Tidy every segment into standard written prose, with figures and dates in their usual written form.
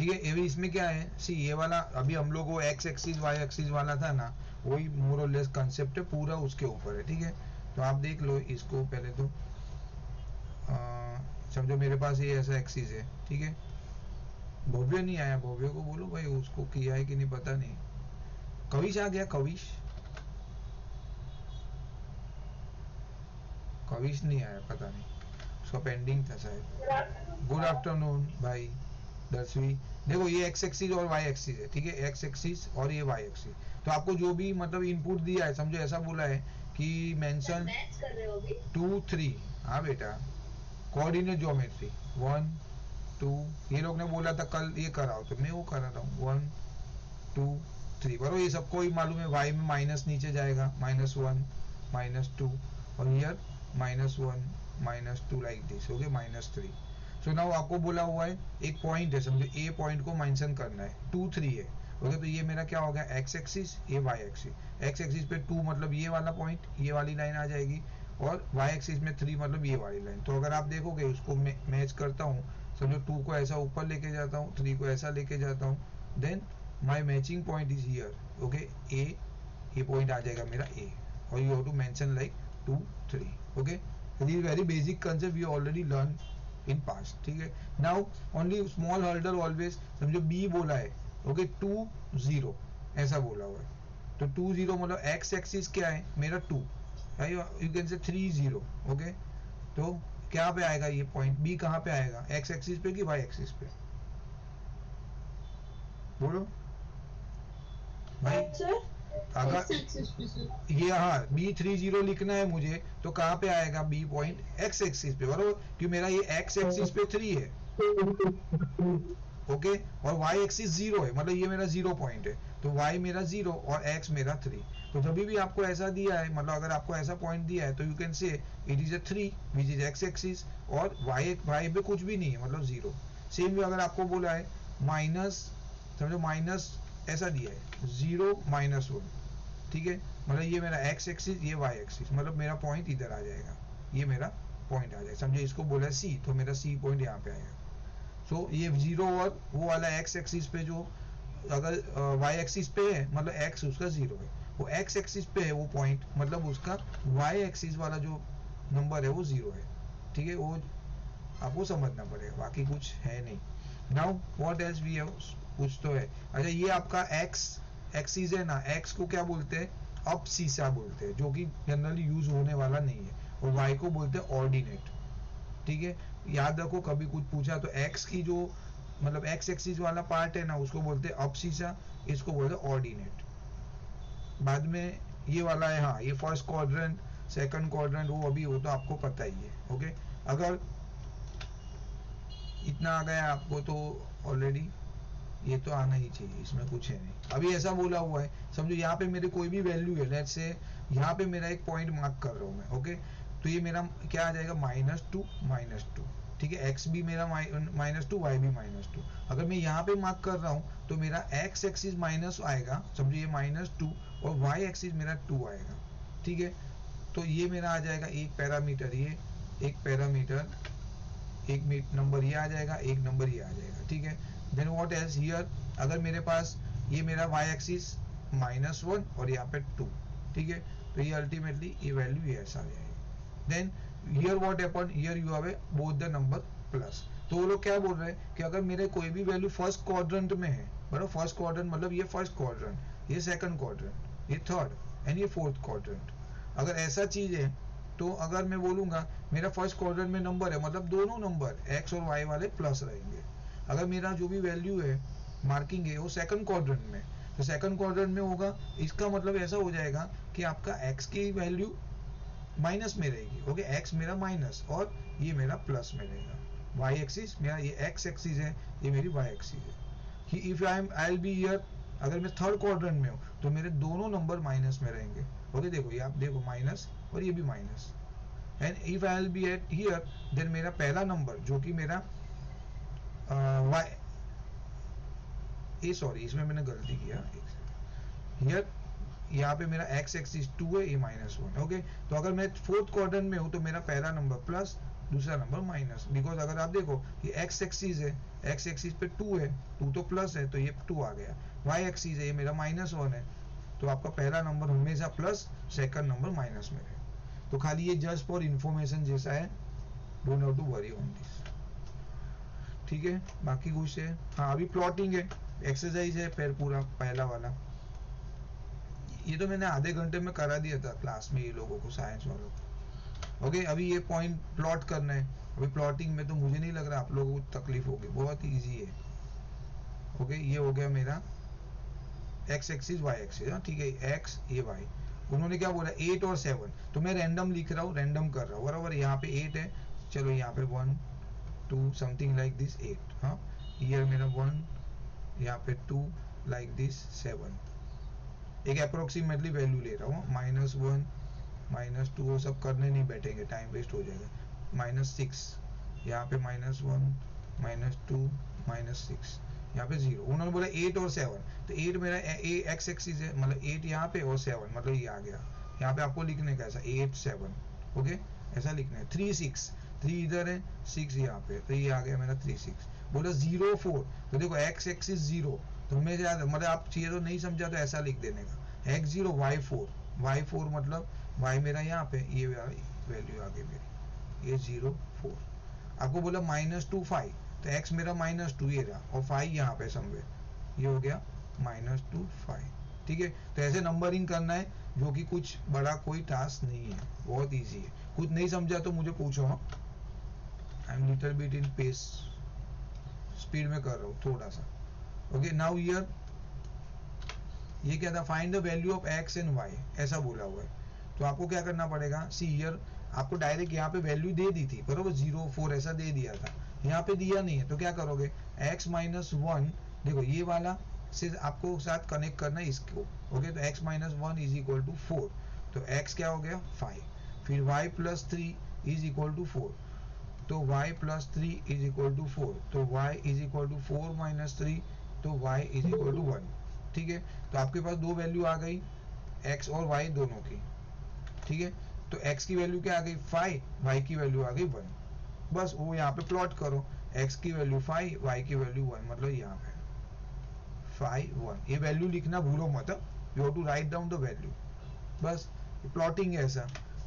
ठीक है। ये इसमें क्या है, सी ये वाला अभी हम लोग वो एक्स एक्सिस वाई एक्सिस वाला था ना, वही मोर और लेस कंसेप्ट है, पूरा उसके ऊपर है। ठीक है, तो आप देख लो इसको पहले तो समझो मेरे पास ये ऐसा एक्सिस है। ठीक है, भव्य नहीं आया, भव्य को बोलो भाई उसको किया है कि नहीं पता नहीं। कविश आ गया, कविश कविश नहीं आया, पता नहीं उसका पेंडिंग था शायद। गुड आफ्टरनून भाई दसवीं। देखो ये एक्स एक्सिस और वाई एक्सिस है। ठीक है, एक्स एक्सिस और ये वाई एक्सिस। तो आपको जो भी मतलब इनपुट दिया है, समझो ऐसा बोला है कि मेंशन 2 3। हाँ बेटा, कोऑर्डिनेट ज्योमेट्री 1 2, ये लोग ने बोला था कल ये कराओ, तो मैं वो करा रहा हूँ 1 2 3। बराबर, ये सबको ही मालूम है, वाई में माइनस नीचे जाएगा, -1 -2, और here -1 -2 like this. Okay, -3। So now आपको बोला हुआ है एक पॉइंट है, समझो ए पॉइंट को मेंशन करना है, 2 3 है। ओके, तो ये मेरा क्या हो गया, एक्स एक्सिस, ये वाई एक्सिस। एक्स एक्सिस पे 2 मतलब ये वाला पॉइंट, ये वाली लाइन आ जाएगी, और वाई एक्सिस में 3 मतलब ये वाली लाइन। तो अगर आप देखोगे उसको मैच करता हूँ, समझो 2 को ऐसा ऊपर लेके जाता हूँ, 3 को ऐसा लेके जाता हूँ, then my matching point is here. Okay, A, ये पॉइंट आ जाएगा मेरा ए, और you have to mention like 2 3। Okay, this very basic concept we already learn in past. ठीक है, now only small hurdle always, समझो बी बोला है, ओके 2 0 ऐसा बोला हुआ है, तो 2 0 मतलब एक्स एक्सिस क्या है मेरा 2, यू कैन से 3 0। ओके, तो क्या पे आएगा ये पॉइंट बी, कहाँ पे आएगा, एक्स एक्सिस पे कि वाई एक्सिस पे, बोलो भाई। अगर ये हाँ B30 लिखना है मुझे, तो कहाँ पे आएगा बी पॉइंट, एक्स एक्सिस पे, बराबर, क्योंकि मेरा ये एक्स एक्सिस पे 3 है। ओके, और वाई एक्सिस 0 है, मतलब ये मेरा 0 पॉइंट है, तो वाई मेरा 0 और एक्स मेरा 3। तो जब भी आपको ऐसा दिया है, मतलब अगर आपको ऐसा पॉइंट दिया है, तो you can say it is a 3 which is x axis, और वाई पे कुछ भी नहीं है, मतलब 0। सेम भी अगर आपको बोला है माइनस, समझो माइनस ऐसा दिया है 0 -1, ठीक है, मतलब ये मेरा एक्स एक्सिस, ये वाई एक्सिस, मतलब मेरा पॉइंट इधर आ जाएगा, ये मेरा पॉइंट आ जाएगा। समझो इसको बोला है सी, तो मेरा सी पॉइंट यहाँ पे आएगा। सो ये 0 और वो वाला एक्स एक्सिस पे जो, अगर वाई एक्सिस पे है मतलब एक्स उसका 0 है, वो एक्स एक्सिस पे है वो पॉइंट, मतलब उसका वाई एक्सिस वाला जो नंबर है वो 0 है। ठीक है, वो आपको समझना पड़ेगा, बाकी कुछ है नहीं। Now what else we have, कुछ तो है। अच्छा, ये आपका एक्स एक्सिस है ना, एक्स को क्या बोलते हैं, अब सीसा बोलते हैं, जो कि जनरली यूज होने वाला नहीं है, और वाई को बोलते हैं ऑर्डिनेट। ठीक है, याद रखो कभी कुछ पूछा तो एक्स की जो मतलब एक्स एक्सिस वाला पार्ट है ना, उसको बोलते हैं अब सीसा, इसको बोलते हैं ऑर्डिनेट। बाद में ये वाला है, हाँ ये फर्स्ट क्वाड्रेंट सेकंड क्वाड्रेंट, वो अभी वो तो आपको पता ही है। ओके, अगर इतना आ गया आपको तो ऑलरेडी ये तो आना ही चाहिए, इसमें कुछ है नहीं। अभी ऐसा बोला हुआ है, समझो यहाँ पे मेरे कोई भी वैल्यू है, लेट्स से यहाँ पे मेरा एक पॉइंट मार्क कर रहा हूँ मैं। ओके, तो ये मेरा क्या आ जाएगा, -2 ठीक है, x भी मेरा -2, y भी -2। अगर मैं यहाँ पे मार्क कर रहा हूँ तो मेरा x एक्सिस माइनस आएगा, समझो ये -2, और y एक्सिस मेरा 2 आएगा। ठीक है, तो ये मेरा आ जाएगा एक पैरामीटर, ये एक पैरामीटर, एक नंबर ये आ जाएगा, एक नंबर ये आ जाएगा। ठीक है, देन व्हाट एल्स हियर, अगर मेरे पास ये मेरा y एक्सिस -1 और यहाँ पे 2, ठीक है, तो ये अल्टीमेटली ये वैल्यू ये ऐसा आ जाएगी। Then here what happen, here you have both the number plus. तो वो लोग क्या बोल रहे हैं कि अगर मेरे कोई भी वैल्यू फर्स्ट क्वाड्रेंट में है, बराबर, फर्स्ट क्वाड्रेंट मतलब ये फर्स्ट क्वाड्रेंट, ये सेकंड क्वाड्रेंट, ये थर्ड एंड ये फोर्थ क्वाड्रेंट, अगर ऐसा चीज है, तो अगर मैं बोलूंगा मेरा फर्स्ट क्वाड्रेंट में नंबर है, मतलब दोनों नंबर एक्स और वाई वाले प्लस रहेंगे। अगर मेरा जो भी वैल्यू है मार्किंग है वो सेकंड क्वाड्रेंट में, तो सेकंड क्वाड्रेंट में होगा, इसका मतलब ऐसा हो जाएगा कि आपका एक्स की वैल्यू माइनस में रहेगी। ओके, एक्स मेरा माइनस और ये मेरा प्लस में रहेगा। वाई एक्सिस मेरा ये एक्स एक्सिस है, ये मेरी वाई एक्सिस है। If I will be here, अगर मैं थर्ड क्वाड्रेंट में हूँ तो मेरे दोनों नंबर माइनस में रहेंगे। ओके, देखो ये आप देखो माइनस और ये भी minus. And if I will be at here, then मेरा पहला नंबर जो कि मेरा वाई, ये सॉरी इसमें मैंने गलती किया, हियर यहाँ पे मेरा x एक्सिस 2 है, ये -1। ओके, तो अगर मैं फोर्थ क्वाड्रेंट में हूँ तो मेरा पहला नंबर प्लस दूसरा नंबर माइनस, बिकॉज अगर आप देखो ये एक्स एक्सिस है, एक्स एक्सिस पे 2 है, 2 तो प्लस है तो ये 2 आ गया, वाई एक्सिस है ये मेरा -1 है, तो आपका पहला नंबर हमेशा प्लस, सेकंड नंबर माइनस में है। तो खाली ये जस्ट फॉर इंफॉर्मेशन जैसा है, don't have to worry on this, ठीक है। बाकी कुछ है? हाँ अभी प्लॉटिंग है, एक्सरसाइज है फिर पूरा पहला वाला, ये तो मैंने आधे घंटे में करा दिया था क्लास में ये लोगों को, साइंस वालों को। ओके अभी ये पॉइंट प्लॉट करना है, अभी प्लॉटिंग में तो मुझे नहीं लग रहा आप लोगों को तकलीफ होगी, बहुत इजी है। ओके ये हो गया मेरा एक्स एक्सिस वाई एक्सिस, हाँ ठीक है, एक्स ये वाई। उन्होंने क्या बोला 8 और 7, तो मैं रैंडम लिख रहा हूँ, रैंडम कर रहा हूँ बराबर। यहाँ पे 8 है, चलो यहाँ पे 1 2 समथिंग लाइक दिस 8, हाँ ये मेरा 1, यहाँ पे 2 लाइक दिस 7, एक अप्रोक्सीमेटली वैल्यू ले रहा हूँ, -1 -2 वो सब करने नहीं बैठेंगे, टाइम वेस्ट हो जाएगा। -6 यहाँ पे -1 -2 -6 यहाँ पे 0। उन्होंने बोला 8 और 7, तो 8 मेरा एक्स एक्सिस है, मतलब 8 यहाँ पे और 7 मतलब ये आ गया। यहाँ पे आपको लिखने का ऐसा 8 7, ओके ऐसा लिखना है। 3 6, 3 इधर है 6 यहाँ पे, तो ये आ गया मेरा 3 6। बोला 0 4, तो देखो एक्स एक्सिस 0, तो हमें याद मतलब आप चाहिए तो नहीं समझा तो ऐसा लिख देने का x 0 y 4, y 4 मतलब y मेरा यहाँ पे ये वैल्यू आ गई मेरी, ये 0 4। आपको बोला -2 5, तो x मेरा -2 ये रहा और 5 यहाँ पे समवेयर, ये हो गया -2 5, ठीक है। तो ऐसे नंबरिंग करना है, जो कि कुछ बड़ा कोई टास्क नहीं है, बहुत ईजी है। कुछ नहीं समझा तो मुझे पूछो, हाँ I am little bit in pace, speed में कर रहा हूँ थोड़ा सा। ओके नाउ हियर ये क्या था, find the value of x and y, ऐसा बोला हुआ है। तो आपको क्या करना पड़ेगा, सी हियर आपको डायरेक्ट यहाँ पे वैल्यू दे दी थी बरोबर, 0 4 ऐसा दे दिया था, यहाँ पे दिया नहीं है, तो क्या करोगे x -1, देखो ये वाला से आपको साथ कनेक्ट करना है इसको। ओके तो x -1 इज इक्वल टू 4, तो x क्या हो गया 5, फिर y +3 इज इक्वल टू 4, तो y +3 इज इक्वल टू 4, तो y इज इक्वल टू 4 -3, तो y इज इक्वल टू 1, ठीक है। तो आपके पास दो वैल्यू आ गई x और y दोनों की, ठीक है। तो x की वैल्यू क्या आ गई 5, y की वैल्यू आ गई 1, बस वो यहाँ पे प्लॉट करो, x की वैल्यू 5 y की वैल्यू 1, मतलब यहाँ पे 5 1, ये वैल्यू लिखना भूलो मत, you have to write down the value, बस प्लॉटिंग है ऐसा।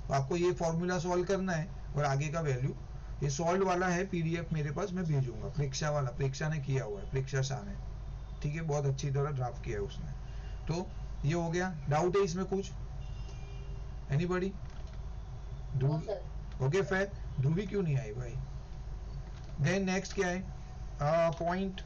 तो आपको ये फॉर्मूला सॉल्व करना है और आगे का वैल्यू, ये सॉल्व वाला है पीडीएफ मेरे पास, मैं भेजूंगा, परीक्षा वाला, परीक्षा ने किया हुआ है, परीक्षा शाह ने, ठीक है, बहुत अच्छी तरह ड्राफ्ट किया है उसने। तो ये हो गया, डाउट है इसमें कुछ, एनीबॉडी? ओके फिर ध्रुवी क्यों नहीं आई भाई? देन नेक्स्ट क्या है, point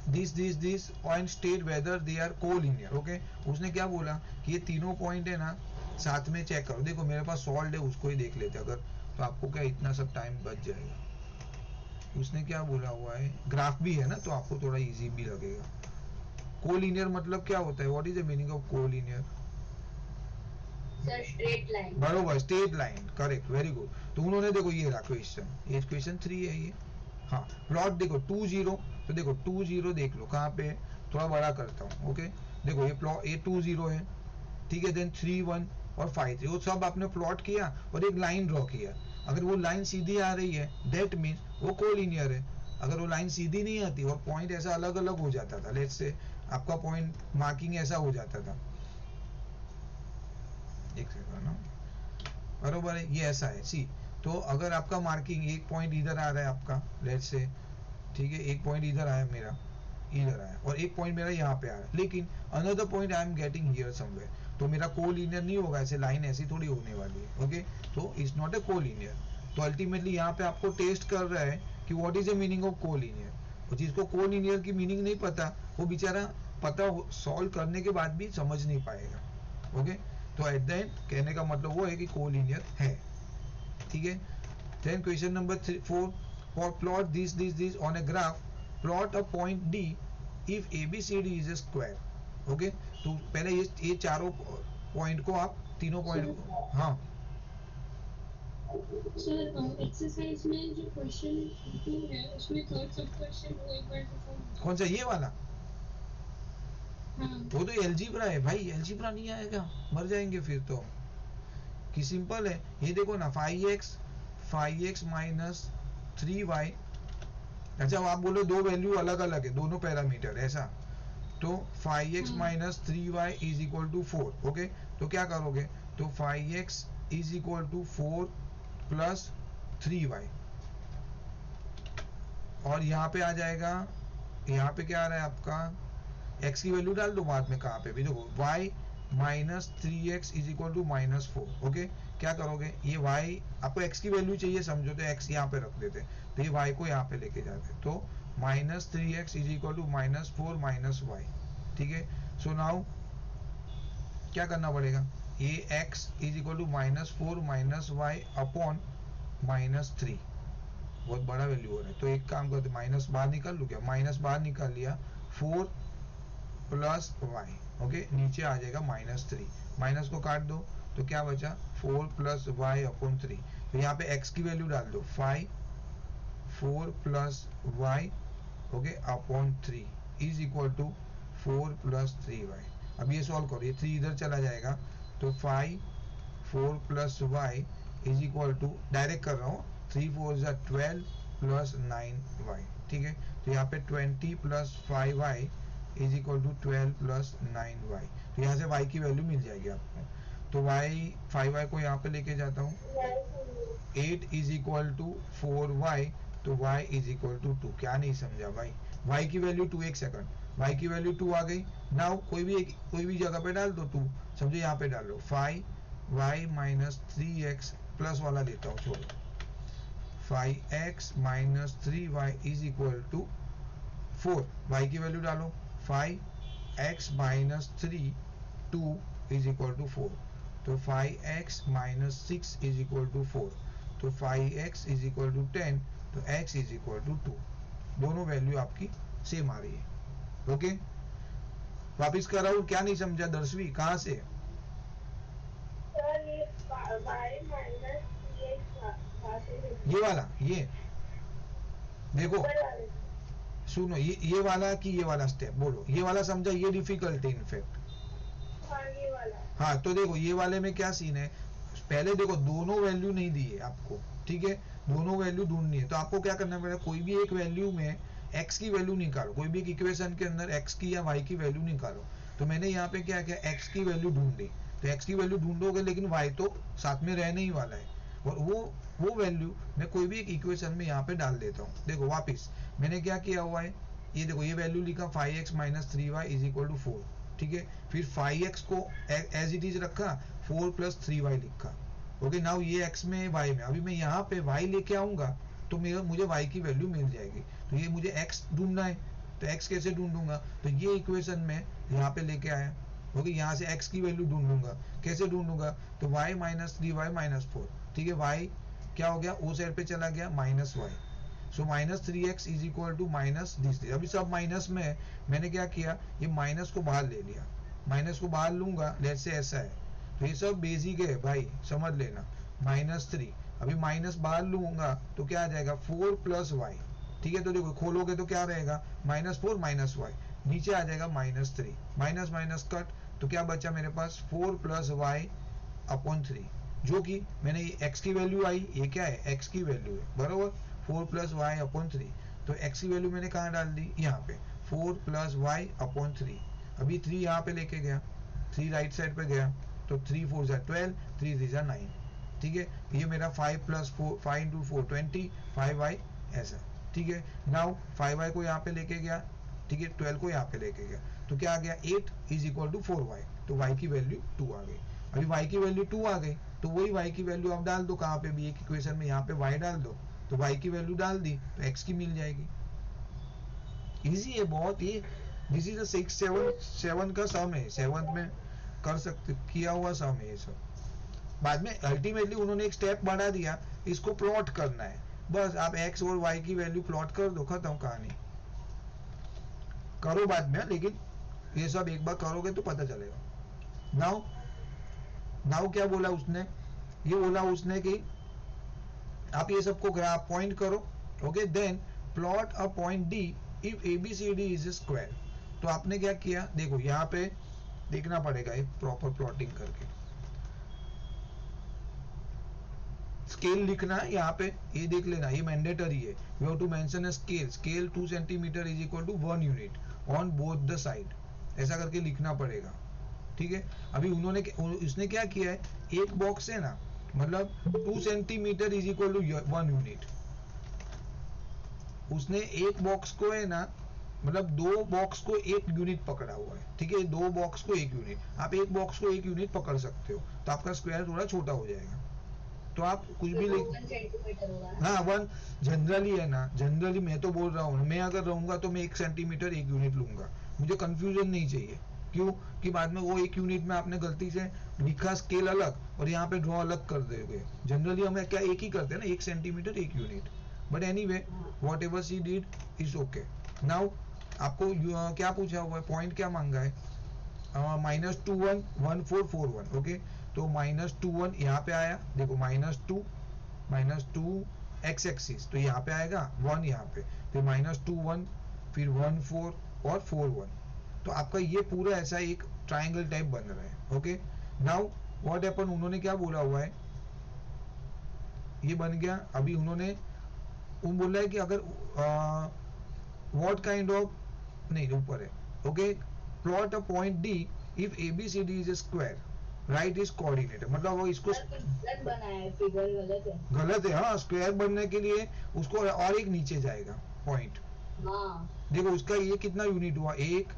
this point state whether they are collinear. Okay उसने क्या बोला कि ये तीनों पॉइंट है ना साथ में चेक करो, देखो मेरे पास सॉल्व है उसको ही देख लेते अगर, तो आपको क्या इतना सब टाइम बच जाएगा। उसने क्या बोला हुआ है, ग्राफ भी है ना तो आपको थोड़ा इजी भी लगेगा। कोलिनियर मतलब क्या होता है, what is the meaning of collinear? Sir straight line, बरोबर straight line, correct, very good. तो उन्होंने देखो ये रहा क्वेश्चन, ये क्वेश्चन 3 है ये, हाँ प्लॉट देखो 2 0, तो देखो 2 0 देख लो कहाँ पे, थोड़ा बड़ा करता हूँ। ओके देखो ये प्लॉट, ये 2 0 है, ठीक है, देन 3 1 और 5 3, वो सब आपने प्लॉट किया और एक लाइन ड्रॉ किया। अगर वो लाइन सीधी आ रही है दैट मीन्स वो कोलिनियर है, अगर वो लाइन सीधी नहीं आती और पॉइंट ऐसा अलग अलग हो जाता था, लेट्स से आपका पॉइंट मार्किंग ऐसा हो जाता था, एक सेकंड ना, बरोबर है, ये ऐसा है सी। तो अगर आपका मार्किंग एक पॉइंट इधर आ रहा है आपका, लेट्स से, ठीक है, एक पॉइंट इधर आया मेरा, इधर आया, और एक पॉइंट मेरा यहाँ पे आ रहा है, लेकिन another point I am getting here somewhere, तो मेरा कोलिनियर नहीं होगा, ऐसे लाइन ऐसी थोड़ी होने वाली है। ओके तो इट्स नॉट ए कोलिनियर। तो अल्टीमेटली यहाँ पे आपको टेस्ट कर रहा है कि what is the meaning of collinear, और जिसको कोलिनियर की मीनिंग नहीं पता वो बेचारा पता सॉल्व करने के बाद भी समझ नहीं पाएगा। ओके तो एट द एंड कहने का मतलब वो है कि कोलिनियर है, ठीक है। Then question number 4, for plot this on a graph, plot a point D if ABCD is a square. Okay तो पहले ये चारों पॉइंट को आप तीनों पॉइंट को, हाँ सर एक्सरसाइज में जो क्वेश्चन 2 है उसमें थर्ड सब क्वेश्चन वो एक बार परफॉर्म, कौन सा ये वाला? हाँ वो तो एलजीब्रा है भाई, एलजीब्रा नहीं आएगा मर जाएंगे फिर तो, कि सिंपल है, ये देखो ना 5x 5x माइनस 3y, अच्छा आप बोलो दो वैल्यू अलग अलग है, दोनों पैरामीटर ऐसा, तो 5x minus 3y is equal to 4। Okay, तो क्या करोगे, तो 5x is equal to 4 plus 3y, और यहाँ पे आ जाएगा, यहाँ पे क्या आ रहा है आपका, x की वैल्यू डाल दो बाद में, कहाँ पे भी देखो, y minus 3x is equal to minus 4। Okay, क्या करोगे, ये y आपको x की वैल्यू चाहिए समझो, तो x यहाँ पे रख देते, तो ये y को यहाँ पे लेके जाते, तो minus 3x is equal to minus 4 minus y। ठीक है, सो नाउ क्या करना पड़ेगा, ये x is equal to minus 4 minus y upon minus 3, बहुत बड़ा वैल्यू हो रहा है, तो एक काम करते, माइनस बाहर निकाल लूँ क्या, माइनस बाहर निकाल लिया, 4 प्लस वाई, ओके, नीचे आ जाएगा माइनस 3, माइनस को काट दो तो क्या बचा, 4 प्लस वाई अपॉन 3, तो यहाँ पे x की वैल्यू डाल दो 5, 4 plus y, okay, upon 3 is equal to 4 plus 3y। अब ये सॉल्व करो, ये 3 इधर चला जाएगा, तो 5 4 plus y is equal to, direct कर रहा हूँ, 3 4 जा 12 प्लस 9y। ठीक है, तो यहाँ पे 20 plus 5y is equal to 12 plus 9y, तो यहाँ से y की वैल्यू मिल जाएगी आपको, तो y 5y को यहाँ पे लेके जाता हूँ, 8 इज इक्वल टू 4y, तो y इज इक्वल टू 2। क्या नहीं समझा भाई, y की वैल्यू 2, एक सेकंड, y की वैल्यू 2 आ गई, नाउ कोई भी जगह पे डाल दो 2, समझो यहाँ पे डाल लो 5y माइनस 3x प्लस वाला देता हूँ, छोड़ो, 5x minus 3y is equal to 4, y की वैल्यू डालो, 5x minus 3 2 is equal to 4, तो 5x minus 6 is equal to 4, तो 5x इज इक्वल टू 10, तो x इज इक्वल टू 2, दोनों वैल्यू आपकी सेम आ रही है। ओके, वापिस कर रहा हूँ, क्या नहीं समझा दर्शवी, कहाँ से, ये वाला, ये देखो सुनो, ये वाला कि ये वाला स्टेप बोलो, ये वाला समझा, ये डिफिकल्ट है इनफैक्ट, हाँ, तो देखो ये वाले में क्या सीन है, पहले देखो दोनों वैल्यू नहीं दी है आपको, ठीक है, दोनों वैल्यू ढूंढनी है, तो आपको क्या करना पड़ेगा, कोई भी एक वैल्यू में x की वैल्यू निकालो, कोई भी एक इक्वेशन के अंदर x की या y की वैल्यू निकालो, तो मैंने यहाँ पे क्या किया, x की वैल्यू ढूंढी, तो x की वैल्यू ढूंढोगे लेकिन y तो साथ में रहने ही वाला है, और वो वैल्यू मैं कोई भी एक इक्वेशन में यहाँ पे डाल देता हूँ। देखो वापिस मैंने क्या किया हुआ है, ये देखो ये वैल्यू लिखा 5x minus 3y is equal to 4, ठीक है, फिर 5x को एज इट इज रखा, 4 प्लस 3y लिखा, ओके, नाउ ये x में y में, अभी मैं यहाँ पे y लेके आऊंगा तो मुझे y की वैल्यू मिल जाएगी, तो ये मुझे x ढूंढना है, तो x कैसे ढूंढूंगा, तो ये इक्वेशन में यहाँ पे लेके आया, ओके, यहाँ से x की वैल्यू ढूंढूंगा, कैसे ढूंढूंगा, तो y माइनस 3y माइनस 4, ठीक है, y क्या हो गया, ओ साइड पे चला गया, minus y, so minus 3x is equal to minus this, अभी सब माइनस में है, मैंने क्या किया, ये माइनस को बाहर ले लिया, माइनस को बाहर लूंगा, लेट से ऐसा है, तो ये सब बेसिक है भाई, समझ लेना, माइनस 3, अभी माइनस बाहर लूंगा तो क्या आ जाएगा, 4 प्लस वाई, ठीक है, तो देखो खोलोगे तो क्या रहेगा, माइनस 4 माइनस वाई, नीचे आ जाएगा माइनस 3, माइनस माइनस कट, तो क्या बचा मेरे पास, 4 प्लस वाई अपॉन 3, जो कि मैंने x की वैल्यू आई, ये क्या है, x की वैल्यू है, बराबर, 4 प्लस वाई अपॉन 3, तो x की वैल्यू मैंने कहाँ डाल दी, यहाँ पे 4 प्लस वाई अपॉन 3, अभी 3 यहाँ पे लेके गया, 3 राइट साइड पे गया, तो 3 4 जा 12, 3 3 जा 9, ठीक है, ये मेरा 5 प्लस 4, 5 इंटू 4 20, 5y ऐसा, ठीक है, नाउ 5y को यहाँ पे लेके गया, ठीक है, 12 को यहाँ पे लेके गया, तो क्या आ गया, 8 इज इक्वल टू 4y, तो y की वैल्यू 2 आ गई, अभी y की वैल्यू 2 आ गई, तो वही y की वैल्यू आप डाल दो, कहाँ पे भी एक इक्वेशन में, यहाँ पे y डाल दो, तो y की वैल्यू डाल दी तो x की मिल जाएगी, इजी है बहुत, ये दिस इज 6 7 का सम है, 7th में कर सकते, किया हुआ सम है ये सब, बाद में अल्टीमेटली उन्होंने एक स्टेप बढ़ा दिया, इसको प्लॉट करना है, बस आप x और y की वैल्यू प्लॉट कर दो, खत्म कहानी, करो बाद में, लेकिन ये सब एक बार करोगे तो पता चलेगा। नाउ क्या बोला उसने, ये बोला उसने कि आप ये सबको ग्राफ पॉइंट करो, okay, then plot a point D if ABCD is square, तो आपने क्या किया, देखो यहाँ पे देखना पड़ेगा एक प्रॉपर प्लॉटिंग करके, स्केल लिखना है यहाँ पे, ये देख लेना, ये मैंडेटरी है। You have to mention a scale, scale 2 centimetre is equal to 1 unit on both the side, ऐसा करके लिखना पड़ेगा, ठीक है। अभी उन्होंने इसने क्या किया है, एक बॉक्स है ना, मतलब 2 centimetre is equal to 1 unit, उसने एक बॉक्स को है ना, मतलब दो बॉक्स को एक यूनिट पकड़ा हुआ है, ठीक है, दो बॉक्स को एक यूनिट, आप एक बॉक्स को एक यूनिट पकड़ सकते हो, तो आपका स्क्वायर थोड़ा छोटा हो जाएगा। तो आप कुछ भी लिख, 1 सेंटीमीटर होगा ना? हाँ 1 जनरली है ना, जनरली मैं तो बोल रहा हूँ, मैं अगर रहूंगा तो मैं 1 सेंटीमीटर 1 यूनिट लूंगा, मुझे कंफ्यूजन नहीं चाहिए। क्यों कि बाद में वो 1 यूनिट में आपने गलती से लिखा स्केल अलग और यहाँ पे ड्रॉ अलग कर दोगे। जनरली हमें क्या एक ही करते हैं ना, 1 centimetre 1 unit, but anyway what ever see did is okay. Now आपको क्या पूछा हुआ है, पॉइंट क्या मांगा है, -2 1 1 4 4 1, ओके। तो -2 1 यहाँ पे आया, देखो -2 एक्स एक्सिस, तो यहाँ पे आएगा 1 यहाँ पे, फिर -2 1 फिर 1 4 और 4 1, तो आपका ये पूरा ऐसा एक ट्राइंगल टाइप बन रहा है, ओके। नाउ व्हाट हैपन, उन्होंने क्या बोला हुआ है, ये बन गया। अभी उन्होंने बोला है कि अगर व्हाट काइंड ऑफ, नहीं ऊपर है, okay, plot a point D if ABCD is a square, right is coordinator, मतलब वो इसको गलत बनाया है, फिगर गलत है। गलत है, हाँ, स्क्वायर बनने के लिए उसको और एक नीचे जाएगा पॉइंट। हाँ देखो उसका ये कितना यूनिट हुआ, 1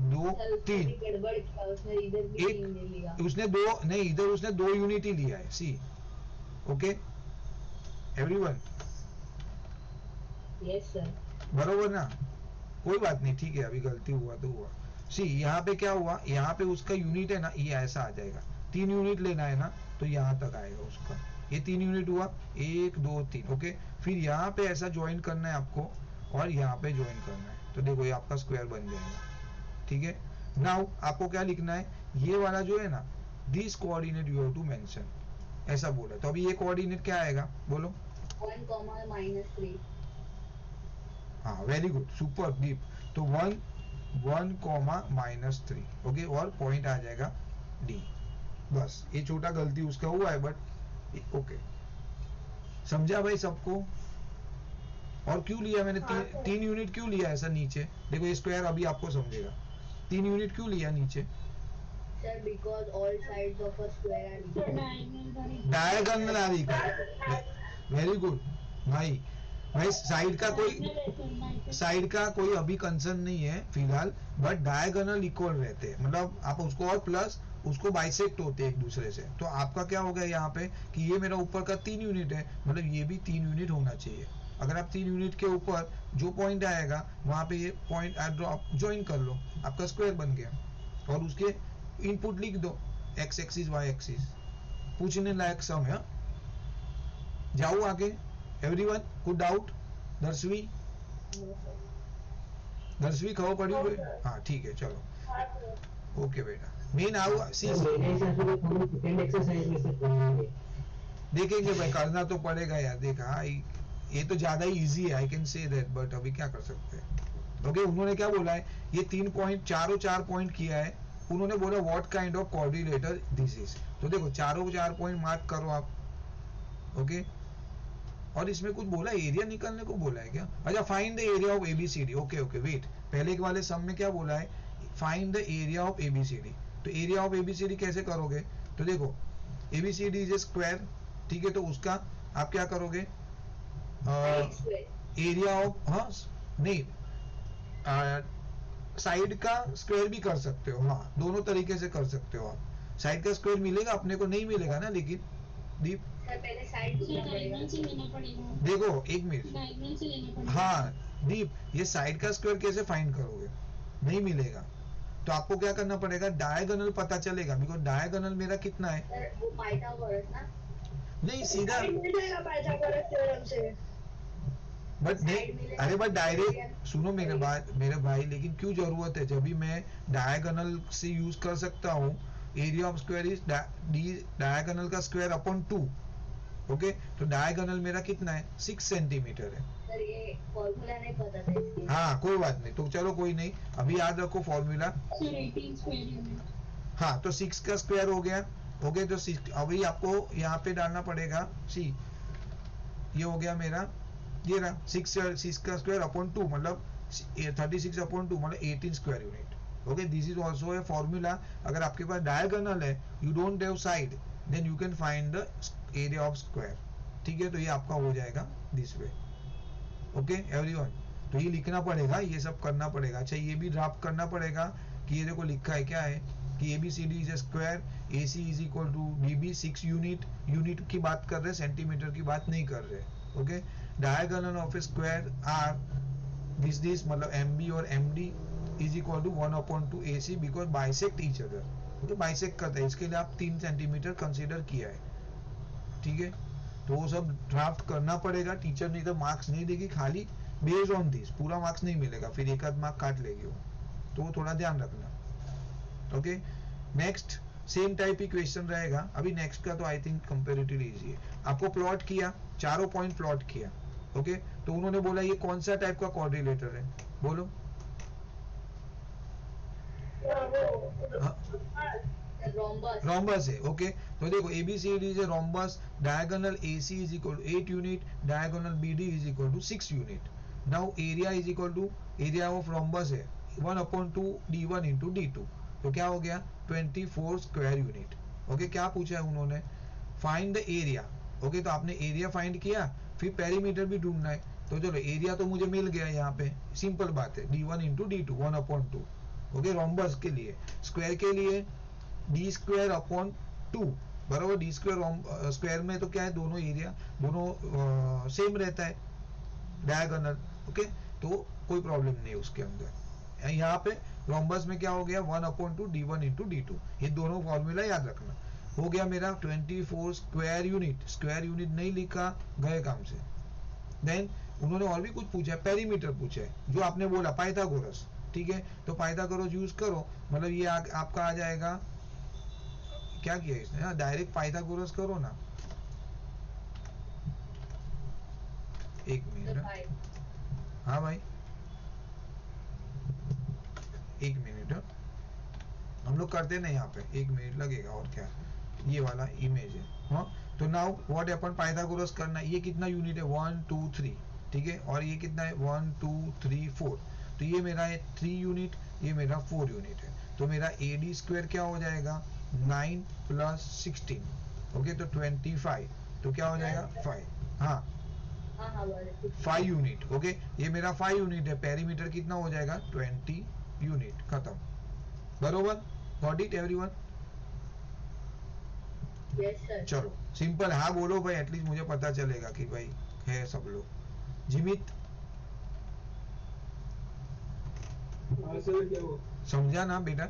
2 3, गड़बड़ किया उसने, इधर भी 3 ले लिया। उसने 2 नहीं, इधर उसने 2 यूनिट ही लिया है, सी, ओके एवरीवन, यस सर, बरोबर ना, कोई बात नहीं, ठीक है, अभी गलती हुआ तो हुआ। सी यहाँ पे क्या हुआ, यहाँ पे उसका यूनिट है ना, ये ऐसा आ जाएगा, 3 यूनिट लेना है ना, तो यहाँ तक आएगा उसका, ये 3 यूनिट हुआ, 1 2 3, ओके। फिर यहाँ पे ऐसा ज्वाइन करना है आपको और यहाँ पे ज्वाइन करना है, तो देखो ये आपका स्क्वायर बन जाएगा, ठीक है। नाउ आपको क्या लिखना है, ये वाला जो है ना, this coordinate you have to mention, ऐसा बोला, तो अभी ये कोऑर्डिनेट क्या आएगा, बोलो। 1 -3। हाँ वेरी गुड, सुपर डीप, तो 1 1 -3, ओके, और पॉइंट आ जाएगा डी, बस ये छोटा गलती उसका हुआ है, बट ओके, समझा भाई सबको। और क्यों लिया मैंने तीन यूनिट क्यों लिया ऐसा नीचे, देखो ये स्क्वायर अभी आपको समझेगा, 3 यूनिट क्यों लिया नीचे, sir because all sides of a square are equal. Diagonal are equal, very good भाई। भाई साइड का कोई अभी कंसर्न नहीं है फिलहाल, बट डायगोनल इक्वल रहते हैं, मतलब आप उसको और प्लस उसको बाइसेक्ट होते हैं एक दूसरे से, तो आपका क्या हो गया यहाँ पे कि ये मेरा ऊपर का 3 यूनिट है, मतलब ये भी 3 यूनिट होना चाहिए। अगर आप 3 यूनिट के ऊपर जो पॉइंट आएगा वहां पे ये पॉइंट ड्रॉप ज्वाइन कर लो, आपका स्क्वायर बन गया, और उसके इनपुट लिख दो, एक्स एक्सिस वाई एक्सिस, पूछने लायक सम है। जाओ आगे, एवरीवन गुड डाउट, दर्शवी खबर पड़ी हुई, हाँ ठीक है, चलो ओके बेटा, मेन आओ सी देखेंगे भाई, करना तो पड़ेगा यार, देखा ये तो ज्यादा ही इजी है, I can say that, but अभी क्या कर सकते हैं। ओके, उन्होंने क्या बोला है, ये 3 पॉइंट चारों 4 पॉइंट किया है, उन्होंने बोला what kind of coordinator this is, तो देखो चारों 4 पॉइंट मार्क करो आप, ओके। और इसमें कुछ बोला एरिया निकालने को बोला है क्या, अच्छा find the area of ABCD, okay okay wait, पहले के वाले सम में क्या बोला है, find the area of ABCD, तो एरिया ऑफ ABCD कैसे करोगे, तो देखो ABCD इज ए स्क्वायर, ठीक है, तो उसका आप क्या करोगे, एरिया ऑफ, हाँ नहीं, साइड का स्क्वायर भी कर सकते हो, हाँ दोनों तरीके से कर सकते हो आप, साइड का स्क्वायर मिलेगा अपने को, नहीं मिलेगा ना, लेकिन दीप पहले साइड से लेना पड़ेगा, देखो एक मिनट, हाँ दीप ये साइड का स्क्वायर कैसे फाइंड करोगे, नहीं मिलेगा, तो आपको क्या करना पड़ेगा, डायगोनल पता चलेगा, बिकॉज डायगोनल मेरा कितना है, वो पाइथागोरस ना, नहीं सीधा पाइथागोरस थ्योरम से, बट नहीं, अरे बट डायरेक्ट सुनो मेरे भाई, लेकिन क्यों जरूरत है, जब भी मैं डायगोनल से यूज कर सकता हूँ, area of square is diagonal का स्क्वायर अपॉन 2, ओके, तो डायगोनल मेरा कितना है 6 सेंटीमीटर है। सर ये फॉर्मूला नहीं पता था इसके, हाँ कोई बात नहीं, तो चलो कोई नहीं, अभी याद रखो फॉर्मूला, हाँ तो 6 का स्क्वायर हो गया, ओके, तो 6 अभी आपको यहाँ पे डालना पड़ेगा, सी ये हो गया मेरा, ये रहा 6 का स्क्वायर अपॉन 2 मतलब 36 अपॉन 2 मतलब 18 square unit. Okay, this is also a formula. अगर आपके पास डायगोनल है, you don't have side, then you can find the area of square. ठीक है, तो ये आपका हो जाएगा दिस वे। ओके एवरीवन, तो ये लिखना पड़ेगा, ये सब करना पड़ेगा। अच्छा, ये भी ड्राफ्ट करना पड़ेगा कि ये देखो लिखा है क्या है कि ABCD is a square, AC is equal to DB 6 unit. Unit की बात कर रहे हैं, सेंटीमीटर की बात नहीं कर रहे। Okay, diagonal of a square are this मतलब MB और MD is equal to 1/2 AC because bisect each other. Okay, bisect करता है, इसके लिए आप 3 सेंटीमीटर कंसीडर किया है। ठीक है, तो वो सब ड्राफ्ट करना पड़ेगा। टीचर नहीं तो मार्क्स नहीं देगी, खाली बेस्ड ऑन दिस पूरा मार्क्स नहीं मिलेगा, फिर एक आध मार्क काट लेगी वो, तो वो थोड़ा ध्यान रखना। ओके, नेक्स्ट सेम टाइप ही क्वेश्चन रहेगा। अभी नेक्स्ट का तो आई थिंक कंपेरेटिवली इजी है। आपको प्लॉट किया, चारों पॉइंट प्लॉट किया। ओके, तो उन्होंने बोला ये कौन सा टाइप का क्वाड्रिलेटर है, बोलो। रोम्बस है। ओके, तो देखो ABCD is a rhombus, diagonal AC is equal to 8 unit, diagonal BD is equal to 6 unit. Now area is equal to, area of rhombus है 1/2 D1 इंटू D2, तो क्या हो गया 24 स्क्वायर यूनिट। ओके, क्या पूछा है उन्होंने, फाइंड द एरिया। ओके, तो आपने एरिया फाइंड किया, फिर पेरीमीटर भी ढूंढना है। तो चलो एरिया तो मुझे मिल गया यहाँ पे, सिंपल बात है, D1 into D2 1/2। Okay, rhombus के लिए, स्क्वायर के लिए डी स्क्वायर अपॉन 2 बराबर। डी स्क्वायर स्क्वायर में तो क्या है, दोनों एरिया दोनों सेम रहता है, डायगोनल। ओके, तो कोई प्रॉब्लम नहीं है उसके अंदर। यहाँ पे रोम्बस में क्या हो गया 1/2 D1 इंटू D2, ये दोनों फॉर्मूला याद रखना। हो गया मेरा 24 स्क्वायर यूनिट। स्क्वायर यूनिट नहीं लिखा, गए काम से। देन उन्होंने और भी कुछ पूछा है, पेरीमीटर पूछा है, जो आपने बोला पाइथागोरस। ठीक है, तो पाइथागोरस यूज करो, मतलब ये आपका आ जाएगा, क्या किया इसने, हाँ डायरेक्ट पाइथागोरस करो ना। एक मिनट, हाँ भाई एक मिनट, हम लोग करते ना यहाँ पे, 1 मिनट लगेगा और क्या, ये वाला इमेज है। हाँ, तो नाउ व्हाट अपन पाइथागोरस करना, ये कितना यूनिट है 1 2 3। ठीक है, और ये कितना है 1 2 3 4, तो ये मेरा है 3 यूनिट, ये मेरा 4 यूनिट है। तो मेरा AD स्क्वायर क्या हो जाएगा 9 + 16। ओके, तो 25, तो क्या हो जाएगा 5। हाँ 5 यूनिट। ओके, ये मेरा 5 यूनिट है, पेरीमीटर कितना हो जाएगा 20 यूनिट, खत्म। बरोबर, got it everyone? Yes sir. चलो सिंपल, हाँ बोलो भाई, एटलीस्ट मुझे पता चलेगा कि भाई है सब लोग। जिमित समझा ना बेटा?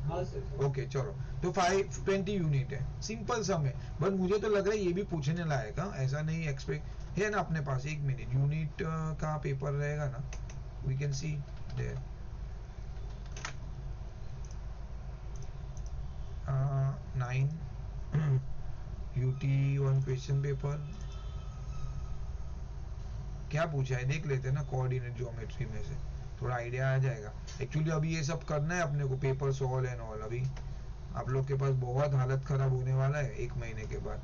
हाँ सर। ओके चलो, तो 520 यूनिट है, सिंपल सम है। बट मुझे तो लग रहा है ये भी पूछने लायक, ऐसा नहीं एक्सपेक्ट है ना अपने पास। 1 मिनट, यूनिट का पेपर रहेगा ना, we can see there. 9 UT1 question paper क्या पूछा है देख लेते हैं ना, कोऑर्डिनेट ज्योमेट्री में से थोड़ा आइडिया आ जाएगा। एक्चुअली अभी ये सब करना है अपने को, पेपर सॉल्व एंड ऑल। अभी आप लोग के पास बहुत हालत खराब होने वाला है 1 महीने के बाद।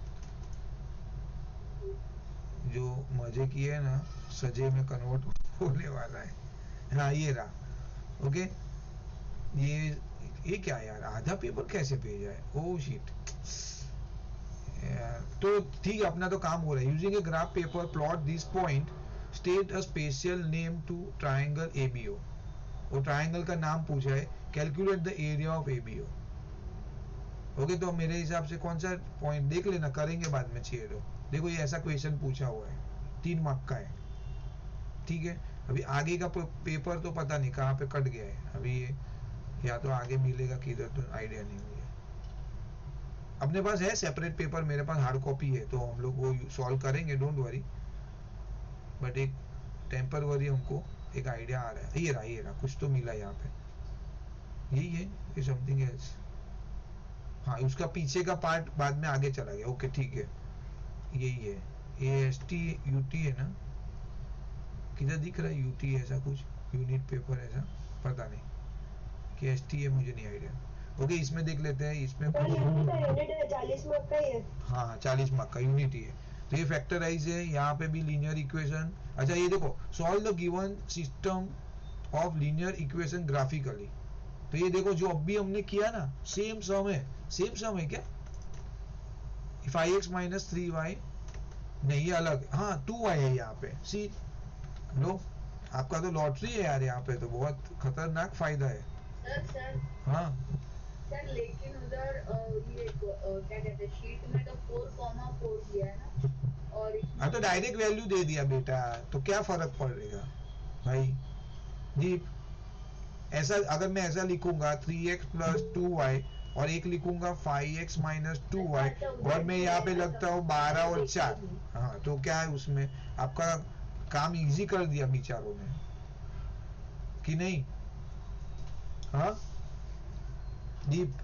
जो मजे किए है ना, सजे में कन्वर्ट होने वाला है। हाँ ये रहा। ओके, ये क्या यार, आधा पेपर कैसे भेजा है, ओह शिट। तो ठीक है, अपना तो काम हो रहा है। Using a graph paper plot this point, state a special name to triangle ABO। वो ट्राइंगल का नाम पूछा है, calculate the area of ABO। Okay, तो मेरे हिसाब से कौन सा पॉइंट देख लेना, करेंगे बाद में चाहिए तो। देखो ये ऐसा क्वेश्चन पूछा हुआ है, 3 मार्क का है। ठीक है, अभी आगे का पेपर तो पता नहीं कहाँ पे कट गया है अभी, ये या तो आगे मिलेगा किधर तो आइडिया नहीं मुझे। अपने पास है सेपरेट पेपर, मेरे पास हार्ड कॉपी है, तो हम लोग वो सॉल्व करेंगे, डोंट वरी। बट एक टेम्पररी हमको एक आइडिया आ रहा है। ये रहा कुछ तो मिला यहाँ पे, यही है ये, समथिंग एल्स। हाँ, उसका पीछे का पार्ट बाद में आगे चला गया। ओके ठीक है, यही है, AST UT है ना, किधर दिख रहा है UT ऐसा कुछ, यूनिट पेपर ऐसा, पता नहीं कि ST है, मुझे नहीं आइडिया। ओके, इसमें देख लेते हैं, इसमें 40 मार्क का ही है। हाँ 40 मार्क का यूनिट ही है। तो ये फैक्टराइज है, यहाँ पे भी लीनियर इक्वेशन। अच्छा ये देखो, solve the given system of linear equation graphically. तो ये देखो जो अभी हमने किया ना, सेम सम है, सेम सम है क्या? 5x माइनस 3y, नहीं ये अलग, हाँ 2y है यहाँ पे। सी लो, आपका तो लॉटरी है यार, यहाँ पे तो बहुत खतरनाक फायदा है। सर हाँ सर लेकिन उधर ये क्या कहते हैं शीट में तो 4,4 दिया है ना, और हाँ तो डायरेक्ट वैल्यू दे दिया बेटा, तो क्या फर्क पड़ेगा भाई दीप? ऐसा अगर मैं ऐसा लिखूंगा 3x प्लस 2y और एक लिखूंगा 5x माइनस 2y और मैं यहाँ पे लगता हूँ 12 और 4, हाँ तो क्या है उसमें? आपका काम इजी कर दिया बेचारों ने कि नहीं? हाँ दीप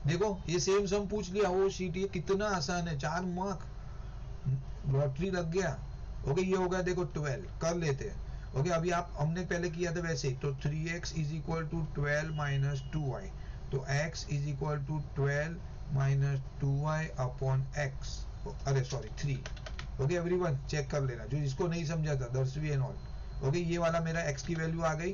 देखो ये सेम सम पूछ लिया, वो शीट, ये कितना आसान है, 4 मार्क, लॉटरी लग गया। ओके ये हो गया देखो 12, कर लेते हैं। ओके अभी आप, हमने पहले किया था वैसे ही, तो 3x is equal to 12 minus 2y, तो x is equal to 12 minus 2y upon x, अरे सॉरी 3। ओके एवरीवन चेक कर लेना, जो जिसको नहीं समझा था, दर्शवी एंड ऑल। ओके ये वाला मेरा x की वैल्यू आ गई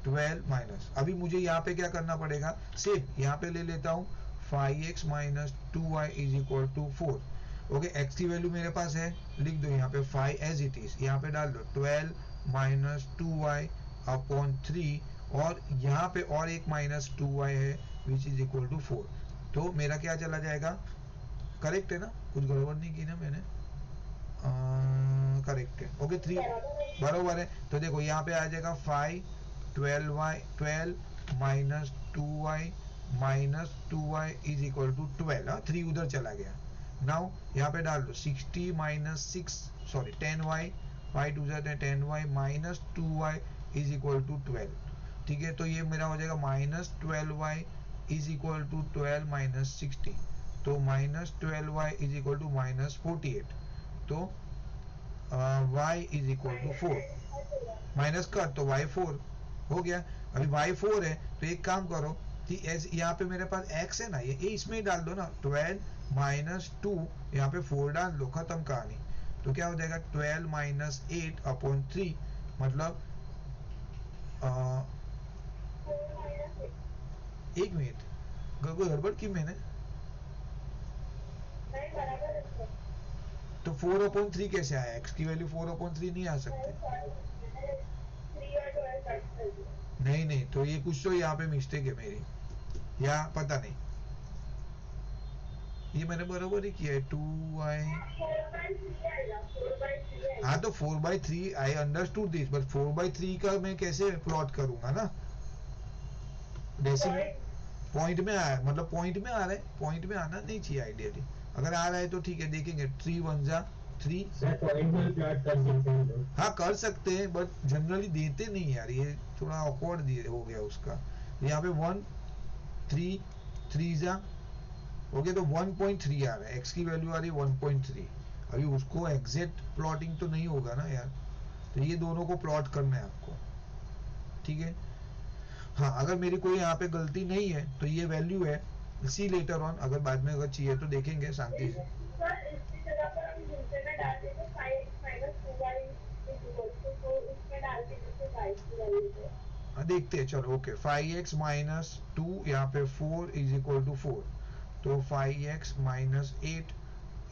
12 माइनस, अभी मुझे यहाँ पे क्या करना पड़ेगा, सेम यहाँ पे ले लेता हूँ 5x minus 2y is equal to 4। Okay x की वैल्यू मेरे पास है, लिख दो यहाँ पे 5 एज इट इज, यहाँ पे डाल दो 12 माइनस 2y अपॉन 3, और यहाँ पे और एक माइनस 2y है विच इज इक्वल टू 4। तो मेरा क्या चला जाएगा, करेक्ट है ना, कुछ गड़बड़ नहीं की ना मैंने? करेक्ट है। ओके 3 बराबर है, तो देखो यहाँ पे आ जाएगा 5 12 minus 2y minus 2y is equal to 12, 3 उधर चला गया। नाउ यहाँ पे डाल दो 60 minus 6 sorry 10y, 5 to 10y minus 2y is equal to 12। ठीक है, तो ये मेरा हो जाएगा minus 12y is equal to 12 minus 60, तो minus 12y is equal to minus 48, तो y is equal to 4, minus कर तो y 4 हो गया। अभी y 4 है तो एक काम करो कि यहाँ पे मेरे पास x है ना, ये इसमें ही डाल दो ना, 12 माइनस 2 यहाँ पे 4 डाल दो, खत्म कहानी। तो क्या हो जाएगा 12 माइनस 8 अपॉन 3, मतलब एक मिनट कोई गड़बड़ की मैंने, तो 4 अपॉन 3 कैसे आया? x की वैल्यू 4 अपॉन 3 नहीं आ सकती। नहीं नहीं, तो ये कुछ तो यहाँ पे मिस्टेक है मेरी, या पता नहीं, ये मैंने बराबर ही किया है 2y। हाँ तो 4/3 आई अंडरस्टूड दिस, बट 4/3 का मैं कैसे प्लॉट करूंगा ना, डेसिमल पॉइंट में आया, मतलब पॉइंट में आ रहा है, पॉइंट में आना नहीं चाहिए आइडियली, अगर आ रहा है तो ठीक है देखेंगे। 3 1 जा 3, हाँ कर सकते हैं बट जनरली देते नहीं यार, ये थोड़ा ऑकवर्ड दिए हो गया उसका। यहाँ पे 1 3 3 जा, ओके तो 1.3 आ रहा है, x की वैल्यू आ रही है 1.3। अभी उसको एग्जैक्ट प्लॉटिंग तो नहीं होगा ना यार, तो ये दोनों को प्लॉट करना है आपको, ठीक है। हाँ अगर मेरी कोई यहाँ पे गलती नहीं है तो ये वैल्यू है, सी लेटर ऑन, अगर बाद में अगर चाहिए तो देखेंगे शांति से। देखते हैं चलो। ओके 5x माइनस 2 यहाँ पे 4 इज इक्वल टू 4, तो 5x minus 8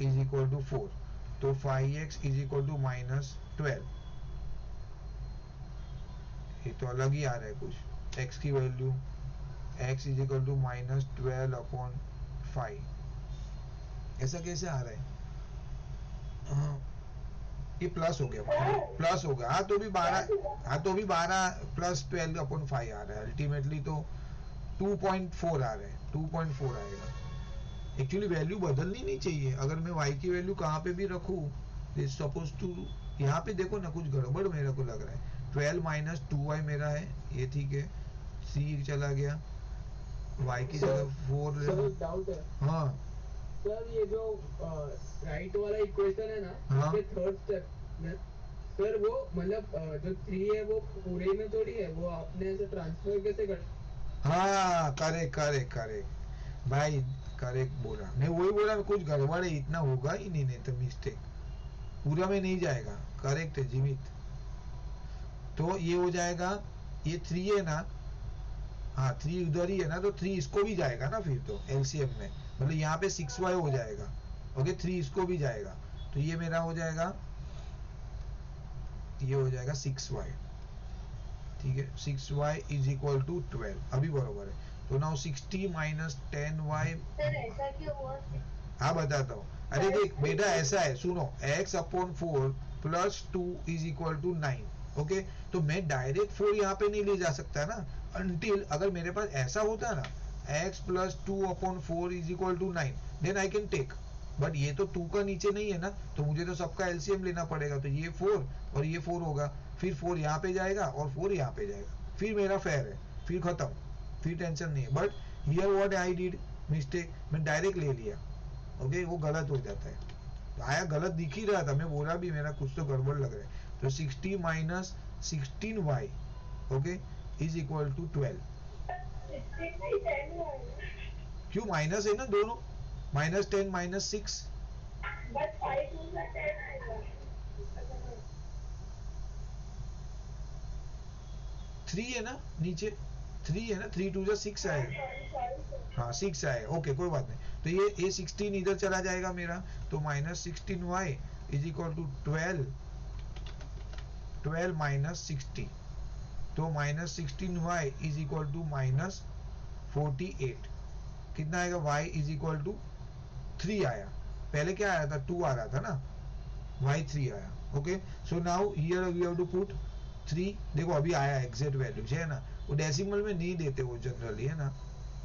is equal to 4, तो 5x is equal to minus 12। ये तो अलग ही आ रहा है कुछ, x की value x is equal to minus 12 upon 5, ऐसा कैसे आ रहा है? ये प्लस हो गया, प्लस हो गया, हाँ तो भी 12, हाँ तो भी 12 प्लस 12 अपॉन 5 आ रहा है, अल्टीमेटली तो 2.4 आ रहा है, 2.4 आएगा। एक्चुअली वैल्यू बदलनी नहीं चाहिए, अगर मैं y की वैल्यू कहाँ पे भी रखूँ, सपोज टू यहाँ पे देखो ना कुछ गड़बड़ मेरे को लग रहा है। 12 माइनस 2y मेरा है ये, ठीक है, c चला गया, y की जगह 4 ले, डाउट है हाँ सर, ये जो राइट वाला इक्वेशन है ना, हाँ? इसके थर्ड स्टेप में सर वो मतलब जो 3 है वो पूरे में थोड़ी है, वो आपने ऐसे ट्रांसफर कैसे कर? हाँ करेक्ट करेक्ट करेक्ट भाई, करेक्ट बोला नहीं, वही बोला कुछ गड़बड़ है, इतना होगा ही नहीं, नहीं तो मिस्टेक पूरा में नहीं जाएगा। करेक्ट है जीवित। तो ये हो जाएगा, ये 3 है ना, हाँ 3 उधर ही है ना, तो 3 इसको भी जाएगा ना फिर तो एलसीएम में, मतलब यहाँ पे 6y हो जाएगा। ओके 3 इसको भी जाएगा, तो ये मेरा हो जाएगा, ये हो जाएगा 6y। ठीक है 6y इज इक्वल टू 12, अभी बरोबर है। तो नाउ 60 माइनस 10y। सर ऐसा क्यों हुआ? हाँ बताता हूँ। अरे देख बेटा ऐसा है, सुनो, x upon 4 plus 2 is equal to 9। Okay तो मैं डायरेक्ट 4 यहाँ पे नहीं ले जा सकता ना, अनटिल अगर मेरे पास ऐसा होता ना x plus 2 upon 4 is equal to 9, then I can take. But ये तो 2 का नीचे नहीं है ना, तो मुझे तो सबका एलसीएम लेना पड़ेगा। तो ये 4 और ये 4 होगा, फिर 4 यहाँ पे जाएगा और 4 यहाँ पे जाएगा, फिर मेरा फेयर है, फिर खत्म, फिर टेंशन नहीं है। But here what I did mistake, मैं डायरेक्ट ले लिया। ओके वो गलत हो जाता है, तो आया गलत दिख ही रहा था, मैं बोला भी मेरा कुछ तो गड़बड़ लग रहा है। तो 60 minus 16y okay is equal to 12। क्यों माइनस है ना दोनों, माइनस 10 माइनस 6, बट 5 का 10 आएगा। 3 है ना नीचे, 3 है ना, 3 2 जा 6 आएगा, हाँ 6 आएगा। ओके कोई बात नहीं, तो ये 16 इधर चला जाएगा मेरा, तो minus 16y is equal to 12 minus 60, तो minus 16y is equal to minus 48। कितना आएगा, y इज इक्वल टू 3 आया, पहले क्या आया था 2 आ रहा था ना, y 3 आया। Okay so now here we have to put 3। देखो अभी आया एग्जैक्ट वैल्यू है ना, वो डेसिमल में नहीं देते वो जनरली, है ना,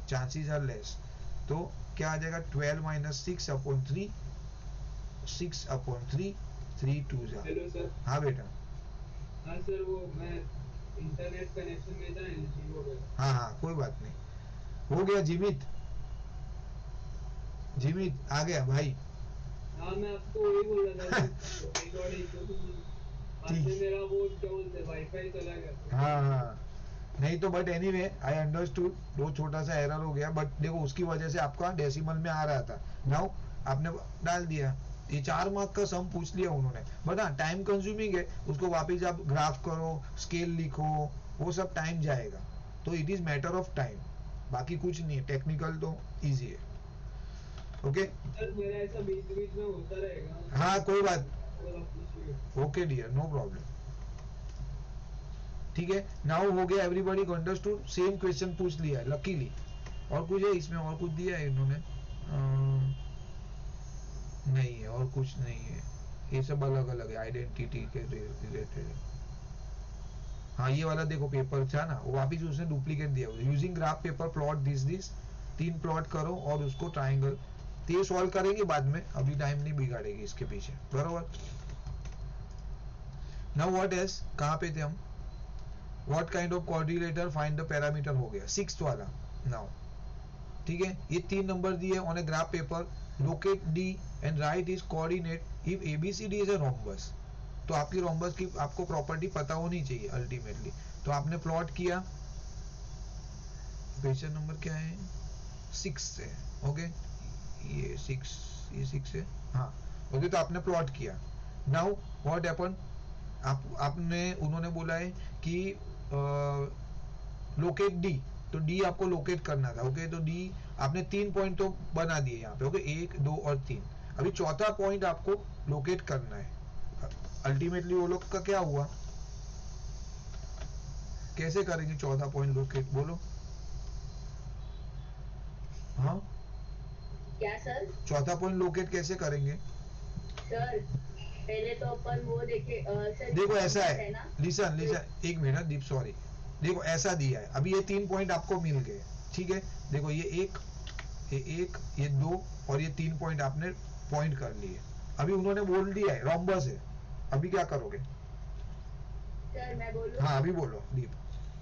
चांसेस आर लेस। तो क्या आ जाएगा 12 माइनस 6 अपॉन 3, 6 अपॉन 3, 3 2 जा। Hello sir. हाँ बेटा। हाँ सर वो मैं इंटरनेट कनेक्शन में था, इशू हो गया। हाँ हाँ कोई बात नहीं, हो गया जीवित, जीवित आ गया भाई। हाँ मैं आपको वही बोल रहा था रिकॉर्डिंग आज से मेरा वो क्या बोलते वाईफाई चला गया। हाँ हाँ नहीं तो बट एनीवे आई अंडरस्टूड, वो छोटा सा एरर हो गया, बट देखो उसकी वजह से आपका डेसिमल में आ रहा था, नाउ आपने डाल दिया। ये 4 मार्क का सम पूछ लिया उन्होंने, बट हाँ टाइम कंज्यूमिंग है, उसको वापस आप ग्राफ करो, स्केल लिखो, वो सब टाइम जाएगा, तो it is matter of time, बाकी कुछ नहीं है, टेक्निकल तो इजी है। ओके सर मेरा ऐसा बीच बीच में होता रहेगा। हाँ कोई बात, और ओके डियर नो प्रॉब्लम। ठीक है नाउ हो गया, एवरीबॉडी को अंडरस्टूड, सेम क्वेश्चन पूछ लिया है लकीली। और कुछ है इसमें, और कुछ दिया है इन्होंने? नहीं है, और कुछ नहीं है, ये सब अलग अलग है, आइडेंटिटी के रिलेटेड है। हाँ ये वाला देखो पेपर था ना, वो वापिस उसने डुप्लीकेट दिया, using graph paper plot this 3 plot करो और उसको ट्राइंगल, तो ये सॉल्व करेंगे बाद में, अभी टाइम नहीं बिगाड़ेगी इसके पीछे, बरोबर। नाउ व्हाट एल्स, कहाँ पे थे हम? What kind of coordinator find the parameter हो गया 6th वाला। नाउ ठीक है, ये 3 नंबर दिए on a graph paper, locate D and write is coordinate if ABCD is a rhombus. तो आपकी रोम्बस की आपको प्रॉपर्टी पता होनी चाहिए अल्टीमेटली। तो आपने प्लॉट किया, क्वेश्चन नंबर क्या है, 6 से, ओके ये 6 है, हाँ ओके, तो आपने प्लॉट किया। नाउ व्हाट हैपन, आपने उन्होंने बोला है कि लोकेट डी, तो डी आपको लोकेट करना था। ओके तो डी आपने 3 पॉइंट तो बना दिए यहाँ पे, ओके 1 2 और 3। अभी चौथा पॉइंट आपको लोकेट करना है। अल्टीमेटली वो लोग का क्या हुआ, कैसे करेंगे चौथा पॉइंट लोकेट, बोलो। हाँ क्या सर? चौथा पॉइंट लोकेट कैसे करेंगे? सर पहले तो अपन वो देखे सर, देखो ऐसा है है ना, लिसन एक मिनट दीप, सॉरी, देखो ऐसा दिया है, अभी ये 3 पॉइंट आपको मिल गए, ठीक है, देखो ये 1 ये 2 और ये 3 पॉइंट आपने पॉइंट कर लिए। अभी उन्होंने बोल दिया है रोम्बस है, अभी क्या करोगे? सर मैं बोलूं? हाँ अभी बोलो दीप।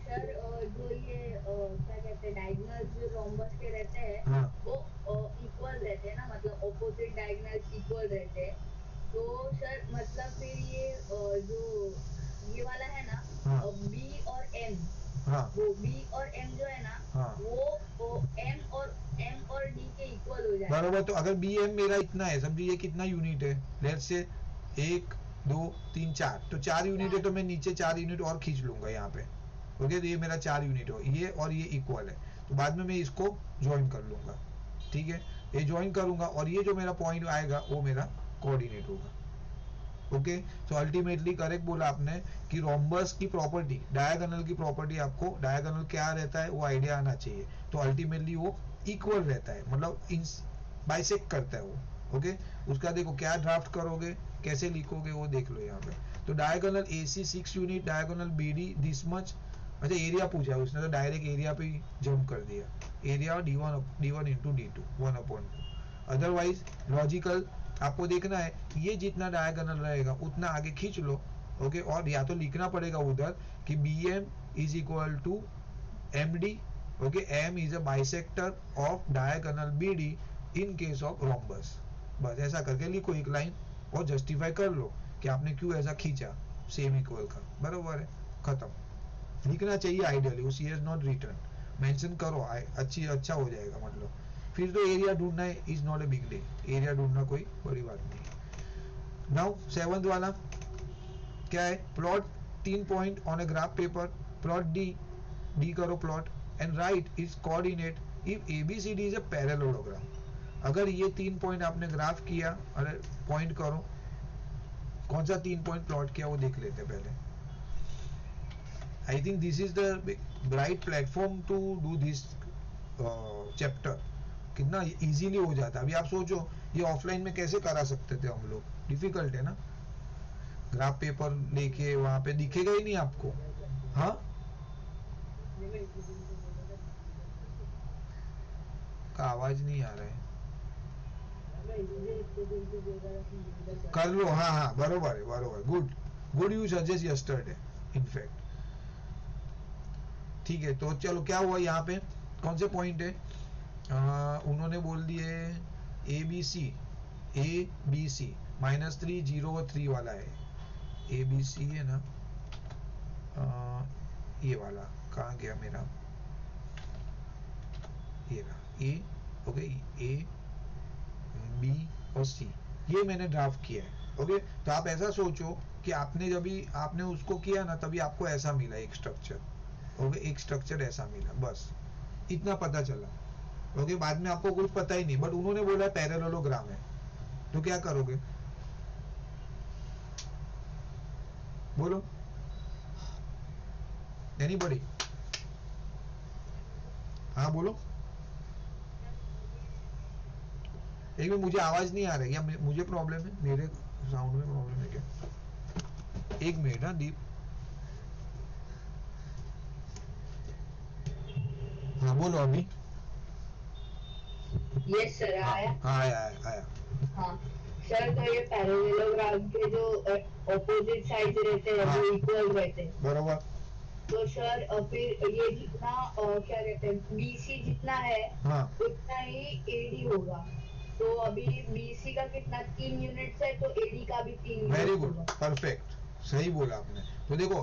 सर जो ये क्या कहते हैं डायगोनल जो रोम्बस के रहते हैं, हाँ वो इक्वल रहते हैं ना, मतलब ऑपोजिट डायगोनल इक्वल रहते हैं। तो सर मतलब फिर ये जो ये वाला है ना, हाँ बी और एम, हाँ वो B और M जो है ना, हाँ वो M और D के इक्वल हो जाएगा। बराबर। तो अगर बी एम मेरा इतना है, समझिए ये कितना यूनिट है, लेट्स से 1 2 3 4, तो 4 यूनिट है, तो मैं नीचे 4 यूनिट और खींच लूंगा यहाँ पे। ओके, तो ये मेरा 4 यूनिट हो, ये और ये इक्वल है, तो बाद में मैं इसको ज्वाइन कर लूंगा। ठीक है, ये ज्वाइन करूंगा और ये जो मेरा पॉइंट आएगा वो मेरा कोऑर्डिनेट होगा। ओके, सो अल्टीमेटली करेक्ट बोला आपने कि रोम्बस की प्रॉपर्टी, डायगोनल की प्रॉपर्टी, आपको डायगोनल क्या रहता है वो आइडिया आना चाहिए। तो अल्टीमेटली वो इक्वल रहता है, मतलब बाइसेक्ट करता है वो। ओके, उसका देखो क्या ड्राफ्ट करोगे, कैसे लिखोगे वो देख लो यहाँ पे। तो diagonal AC 6 unit, diagonal BD this much. अच्छा, एरिया पूछा है उसने, तो डायरेक्ट एरिया पे जंप कर दिया, area D1 into D2 1/2। Otherwise logical आपको देखना है, ये जितना डायगोनल रहेगा उतना आगे खींच लो। ओके, और या तो लिखना पड़ेगा उधर कि BM is equal to MD। Okay, M is a bisector of diagonal BD in case of rhombus. बस ऐसा करके लिखो एक लाइन और जस्टिफाई कर लो कि आपने क्यों ऐसा खींचा सेम इक्वल का। बराबर है, खत्म। लिखना चाहिए आइडियली, उस इज नॉट रिटर्न मेंशन करो, अच्छा हो जाएगा मतलब। फिर तो एरिया ढूंढना है, is not a big deal, area ढूंढना कोई बड़ी बात नहीं। नाउ 7th वाला क्या है, plot 3 point on a graph paper, plot D करो plot and write is coordinate if ABCD is a parallelogram. अगर ये 3 पॉइंट आपने ग्राफ किया, अरे पॉइंट करो, कौन सा 3 पॉइंट प्लॉट किया वो देख लेते पहले। I think this is the right platform to do this chapter. कितना इजीली हो जाता है। अभी आप सोचो ये ऑफलाइन में कैसे करा सकते थे हम लोग, डिफिकल्ट है ना, ग्राफ पेपर लेके वहां पे दिखेगा ही नहीं आपको। हाँ, का आवाज नहीं आ रहा है, कर लो। हाँ हाँ, बरोबर है, बरोबर, good good, you suggest yesterday in fact. ठीक है, तो चलो क्या हुआ यहाँ पे, कौन से पॉइंट है, उन्होंने बोल दिए ABC -3 0 और 3 वाला है। ABC है ना, ये वाला कहाँ गया मेरा, ये रहा A। ओके, A B और C, ये मैंने ड्राफ्ट किया है। ओके, तो आप ऐसा सोचो कि आपने जब भी आपने उसको किया ना, तभी आपको ऐसा मिला एक स्ट्रक्चर। ओके, एक स्ट्रक्चर ऐसा मिला, बस इतना पता चला। ओके, बाद में आपको कुछ पता ही नहीं, बट उन्होंने बोला पैरेललोग्राम है, तो क्या करोगे, बोलो एनीबॉडी। हाँ बोलो, एक मिनट, मुझे आवाज नहीं आ रही, या मुझे प्रॉब्लम है, मेरे साउंड में प्रॉब्लम है क्या, एक मिनट। हाँ दीप, हाँ बोलो अभी। यस सर, हाँ आया। हाँ, आया। हाँ सर, तो ये पैरेललोग्राम के जो ऑपोजिट साइड रहते हैं हाँ, वो इक्वल रहते हैं। बराबर। तो सर फिर ये जितना क्या कहते हैं, BC जितना है हाँ, उतना ही AD होगा। तो अभी BC का कितना 3 यूनिट्स है, तो AD का भी 3 वेरी यूनिट गुड, होगा। परफेक्ट, सही बोला आपने। तो देखो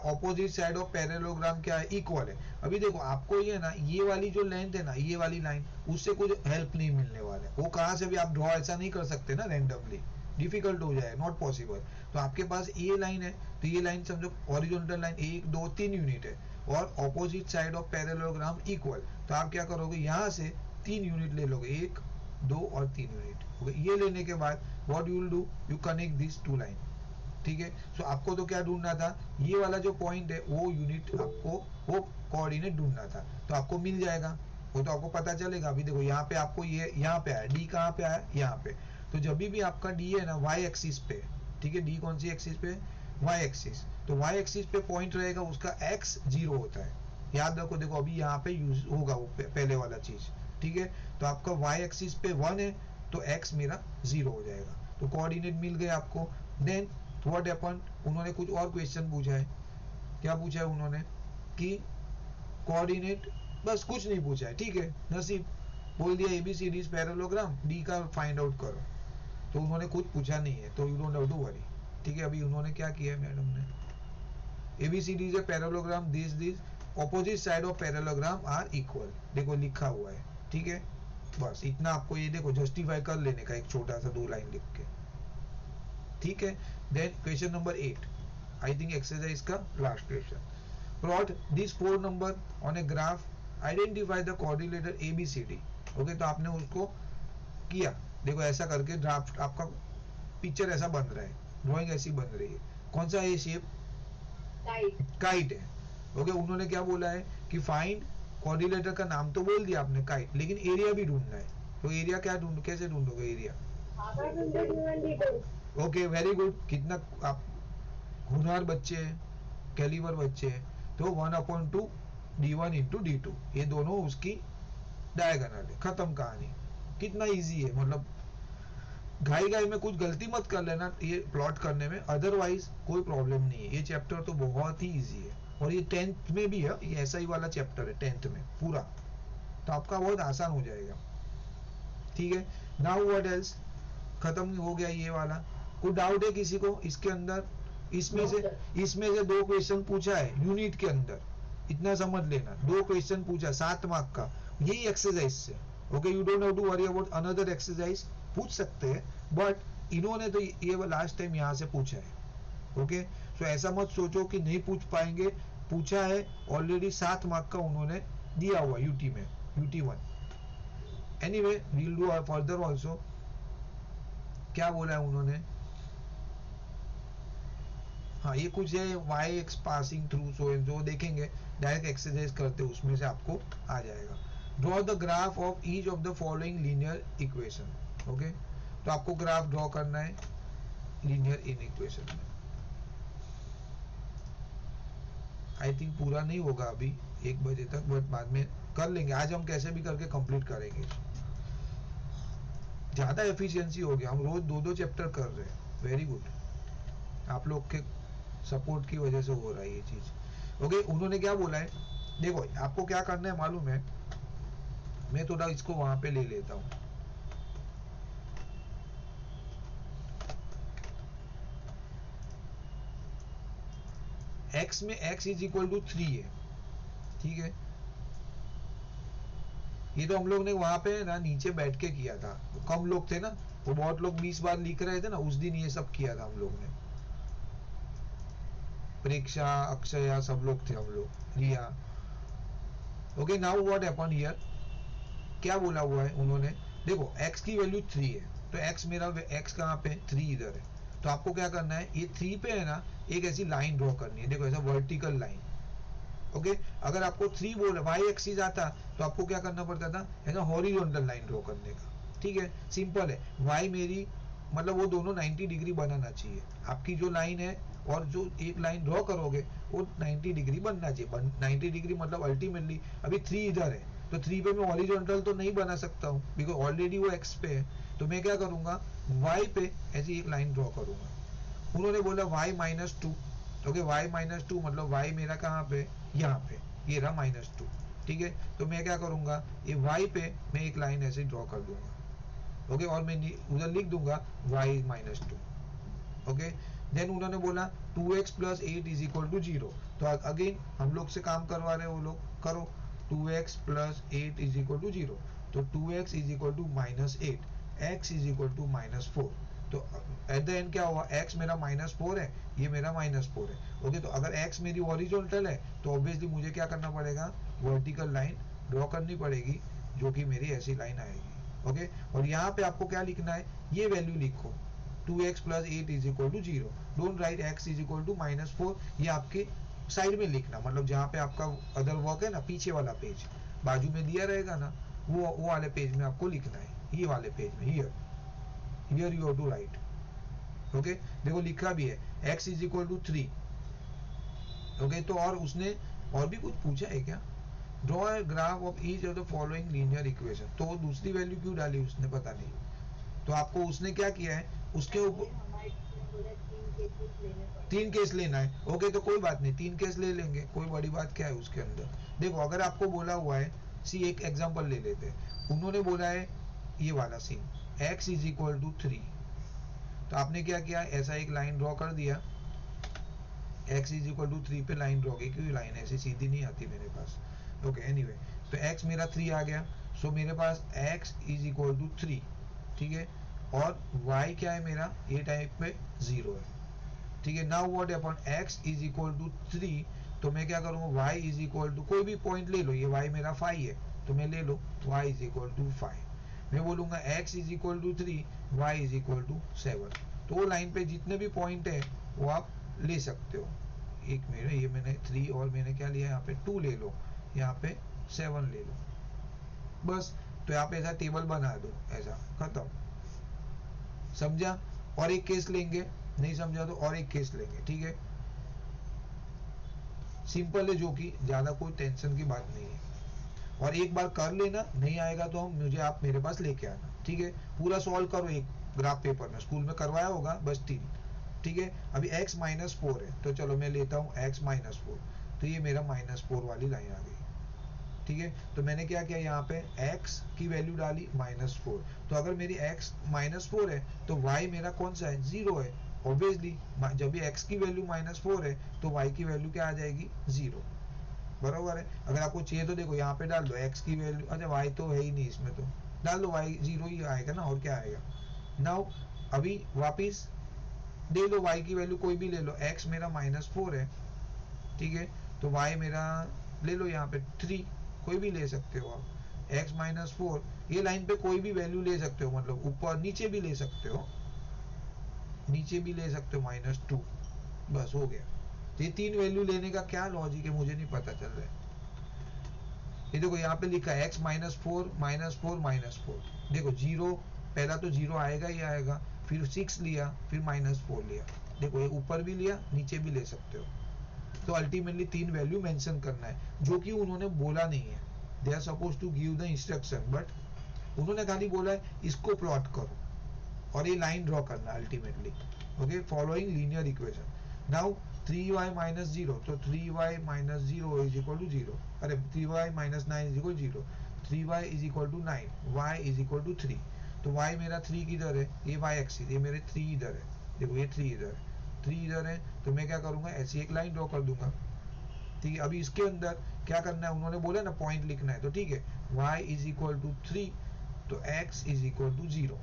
ऑपोजिट साइड ऑफ पैरेललोग्राम क्या है, इक्वल है। अभी देखो आपको ये ना, ये वाली जो लेंथ है ना, ये वाली लाइन, उससे कुछ हेल्प नहीं मिलने वाला है, वो कहाँ से भी आप ड्रॉ ऐसा नहीं कर सकते ना रैंडमली, डिफिकल्ट हो जाए, नॉट पॉसिबल। तो आपके पास ये लाइन है, तो ये लाइन समझो हॉरिजॉन्टल लाइन 1 2 3 यूनिट है, और opposite side of parallelogram equal. तो आप क्या करोगे, यहाँ से 3 यूनिट ले लोगे, 1 2 और 3 यूनिट। ये लेने के बाद what you will do, you connect this 2 line. ठीक है, सो आपको तो क्या ढूंढना था, ये वाला जो पॉइंट है वो यूनिट आपको, वो कोऑर्डिनेट ढूंढना था, तो आपको मिल जाएगा, वो तो आपको पता चलेगा। अभी देखो यहाँ पे आपको ये यहाँ पे आया, डी कहाँ पे आया, यहाँ पे। तो जब भी आपका डी है ना वाई एक्सिस पे, ठीक है, डी कौन सी एक्सिस पे, वाई एक्सिस, तो वाई एक्सिस पे पॉइंट रहेगा, उसका एक्स 0 होता है, याद रखो। देखो अभी यहाँ पे यूज होगा वो पहले वाला चीज, ठीक है। तो आपका वाई एक्सिस पे 1 है, तो एक्स मेरा 0 हो जाएगा, तो कोऑर्डिनेट मिल गए आपको। देन व्हाट हैपन, उन्होंने कुछ और क्वेश्चन पूछा है, क्या पूछा है उन्होंने कि कोऑर्डिनेट, बस कुछ नहीं पूछा है, ठीक है, नसीब, बोल दिया ABCD पैरेललोग्राम, डी का फाइंड आउट करो। तो उन्होंने कुछ पूछा नहीं है, तो you don't have to worry, ठीक है। अभी उन्होंने क्या किया है मैडम ने, ABCD is a parallelogram, this opposite side of parallelogram are equal, देखो लिखा हुआ है, ठीक है। बस इतना आपको ये देखो जस्टिफाई कर लेने का, एक छोटा सा 2 लाइन लिख के, ठीक है। Then question number 8, I think exercise का last question. Plot this 4 number on a graph, identify the coordinator ABCD। Okay, तो आपने उसको किया, देखो ऐसा करके ड्राफ्ट आपका पिक्चर ऐसा बन रहा है, ड्राइंग ऐसी बन रही है। कौन सा ये शेप? काइट है। ओके, उन्होंने क्या बोला है कि फाइंड कोऑर्डिनेटर का नाम तो बोल दिया आपने काइट, लेकिन एरिया भी ढूंढना है। तो एरिया क्या ढूंढ, कैसे ढूंढोगे एरिया? Okay, very good. कितना आप होनहार बच्चे हैं, कैलिबर बच्चे हैं। तो 1/2 d1 इंटू d2, ये दोनों उसकी डायगोनल है, खत्म कहानी। कितना इजी है, मतलब घाई घाई में कुछ गलती मत कर लेना ये प्लॉट करने में, अदरवाइज कोई प्रॉब्लम नहीं है। ये चैप्टर तो बहुत ही इजी है, और ये 10th में भी है, ये ऐसा ही वाला चैप्टर है 10th में पूरा, तो आपका बहुत आसान हो जाएगा, ठीक है। नाउ व्हाट एल्स, खत्म हो गया ये वाला। कोई डाउट है किसी को इसके अंदर? इसमें से 2 क्वेश्चन पूछा है यूनिट के अंदर, इतना समझ लेना। 2 क्वेश्चन पूछा 7 मार्क का, यही एक्सरसाइज से। Okay, you don't have to worry about another exercise, पूछ सकते हैं, बट इन्होंने तो ये लास्ट टाइम यहाँ से पूछा है। ओके, तो ऐसा मत सोचो कि नहीं पूछ पाएंगे, पूछा है ऑलरेडी। 7 मार्क का उन्होंने दिया हुआ यूटी में, UT1। Anyway we'll do further also. क्या बोला है उन्होंने? हाँ, ये कुछ है y(x) passing through so and so, देखेंगे डायरेक्ट एक्सरसाइज करते उसमें से आपको आ जाएगा। Draw the graph of each of the following linear equation. Okay, तो आपको ग्राफ ड्रॉ करना है लीनियर इन इक्वेशन में। आई थिंक पूरा नहीं होगा अभी 1 बजे तक, बट बाद में कर लेंगे। आज हम कैसे भी करके कंप्लीट करेंगे। ज्यादा एफिशिएंसी हो गया, हम रोज 2-2 चैप्टर कर रहे हैं। वेरी गुड, आप लोग के सपोर्ट की वजह से हो रहा है ये चीज। ओके, उन्होंने क्या बोला है, देखो आपको क्या करना है मालूम है, मैं थोड़ा इसको वहां पे ले लेता हूं। x में x इज इक्वल टू 3 है, ठीक है। ये तो हम लोग ने वहां पे ना नीचे बैठ के किया था, तो कम लोग थे ना, वो बहुत लोग 20 बार लिख रहे थे ना, उस दिन ये सब किया था हम लोग ने। प्रेक्षा, अक्षया, सब लोग थे हम लोग, Riya. Okay, now what happen here, क्या बोला हुआ है उन्होंने, देखो x की वैल्यू 3 है, तो x मेरा x कहाँ पे 3 इधर है, तो आपको क्या करना है, ये 3 पे है ना, एक ऐसी लाइन ड्रॉ करनी है, देखो ऐसा वर्टिकल लाइन। ओके, अगर आपको 3 बोले y एक्सिस आता तो आपको क्या करना पड़ता था, ऐसा हॉरिजॉन्टल लाइन ड्रॉ करने का, ठीक है। सिंपल है, y मेरी मतलब वो दोनों 90 डिग्री बनाना चाहिए। आपकी जो लाइन है और जो एक लाइन ड्रॉ करोगे वो 90 डिग्री बनना चाहिए। 90 डिग्री मतलब अल्टीमेटली अभी 3 इधर है, तो 3 पे मैं हॉरिजॉन्टल तो नहीं बना सकता हूँ, बिकॉज ऑलरेडी वो x पे है। तो मैं क्या करूंगा, y पे ऐसी एक लाइन ड्रॉ करूंगा। उन्होंने बोला y-2, ओके, y-2 मतलब y मेरा कहाँ पे, यहाँ पे, ये रहा -2, ठीक है। तो मैं क्या करूंगा, ये y पे मैं एक लाइन ऐसे ड्रॉ कर दूंगा, ओके, और मैं उधर लिख दूंगा y-2। ओके, देन उन्होंने बोला 2x + 8 इज इक्वल टू 0। तो अगेन हम लोग से काम करवा रहे हैं वो लोग, करो 2x + 8 इज इक्वल टू 0। तो 2x is equal to -8, x is equal to -4। तो एट द एंड क्या हुआ, x मेरा -4 है, ये मेरा -4 है। ओके, तो अगर x मेरी हॉरिजॉन्टल है तो ऑब्वियसली मुझे क्या करना पड़ेगा, वर्टिकल लाइन ड्रॉ करनी पड़ेगी, जो कि मेरी ऐसी लाइन आएगी। ओके, और यहाँ पे आपको क्या लिखना है, ये वैल्यू लिखो 2x + 8 is equal to 0। Don't write x is equal to -4, ये आपके साइड में लिखना, मतलब जहाँ पे आपका अदर वर्क है ना, पीछे वाला पेज बाजू में दिया रहेगा ना, वो वाले पेज में आपको लिखना है, ये वाले पेज में, here you have to write. Okay, देखो लिखा भी है x is equal to 3। Okay, तो और उसने और भी कुछ पूछा है क्या, draw a graph of each of the following linear equation. तो वो दूसरी वैल्यू क्यों डाली उसने, पता नहीं। तो आपको उसने क्या किया है, उसके ऊपर 3 केस लेना है। ओके, तो कोई बात नहीं, 3 केस ले लेंगे, कोई बड़ी बात क्या है उसके अंदर। देखो अगर आपको बोला हुआ है, सी एक एग्जांपल ले लेते हैं, उन्होंने बोला है ये वाला scene x is equal to 3, तो आपने क्या किया, ऐसा एक लाइन ड्रॉ कर दिया, x इज इक्वल टू 3 पे लाइन ड्रॉ की, क्योंकि लाइन ऐसी सीधी नहीं आती मेरे पास। ओके एनीवे, तो x मेरा 3 आ गया। सो मेरे पास x इज इक्वल टू 3, ठीक है, और y क्या है मेरा, ये टाइप पे 0 है, ठीक है। नाउ व्हाट अपन x इज इक्वल टू 3, तो मैं क्या करूँगा, y इज इक्वल टू कोई भी पॉइंट ले लो, ये y मेरा 5 है तो मैं ले लो y इज इक्वल टू 5। मैं बोलूँगा x is equal to 3, y is equal to 7। तो वो लाइन पे जितने भी पॉइंट है वो आप ले सकते हो। एक मिनट, ये मैंने 3 और मैंने क्या लिया, यहाँ पे 2 ले लो, यहाँ पे 7 ले लो, बस। तो यहाँ पे ऐसा टेबल बना दो, ऐसा खत्म, समझा। और एक केस लेंगे, नहीं समझा तो और एक केस लेंगे, ठीक है। सिंपल है, जो कि ज्यादा कोई टेंशन की बात नहीं है। और एक बार कर लेना, नहीं आएगा तो हम मुझे आप मेरे पास लेके आना, ठीक है। पूरा सॉल्व करो एक ग्राफ पेपर में, स्कूल में करवाया होगा बस 3, ठीक है। अभी x -4 है, तो चलो मैं लेता हूँ x -4, तो ये मेरा -4 वाली लाइन आ गई, ठीक है। तो मैंने क्या किया, यहाँ पे x की वैल्यू डाली -4, तो अगर मेरी x -4 है तो y मेरा कौन सा है, 0 है। ऑब्वियसली जब भी x की वैल्यू -4 है तो y की वैल्यू क्या आ जाएगी, 0, बराबर है। अगर आपको चाहिए तो देखो यहाँ पे डाल दो x की वैल्यू, अच्छा y तो है ही नहीं इसमें, तो डाल दो y 0 ही आएगा ना, और क्या आएगा। नाउ अभी वापिस दे लो y की वैल्यू कोई भी ले लो, x मेरा -4 है, ठीक है, तो y मेरा ले लो यहाँ पे 3, कोई भी ले सकते हो आप, x -4, ये लाइन पे कोई भी वैल्यू ले सकते हो, मतलब ऊपर नीचे भी ले सकते हो, नीचे भी ले सकते हो -2, बस हो गया। तो ये 3 वैल्यू लेने का क्या लॉजिक है मुझे नहीं पता चल रहा है। ये देखो यहाँ पे लिखा है x -4 -4 -4, देखो 0, पहला तो 0 आएगा ही आएगा, फिर 6 लिया, फिर -4 लिया, देखो ये ऊपर भी लिया नीचे भी ले सकते हो। तो अल्टीमेटली 3 वैल्यू मेंशन करना है, जो कि उन्होंने बोला नहीं है। They are suppose to give the instruction, but उन्होंने खाली बोला है इसको प्लॉट करो और ये लाइन ड्रॉ करना ultimately, okay, following linear equation. Now 3y -0, तो 3y -0 इज इक्वल टू 0, अरे 3y -9 is equal 0, 3y is equal to 9, y is equal to 3। तो y मेरा 3 किधर है, ये y एक्सिस, ये मेरे 3 इधर है, देखो ये 3 इधर है, 3 इधर है, तो मैं क्या करूंगा, ऐसी एक लाइन ड्रॉ कर दूंगा, ठीक है। अभी इसके अंदर क्या करना है, उन्होंने बोला ना पॉइंट लिखना है, तो ठीक है, y इज इक्वल टू 3, तो x इज इक्वल टू 0,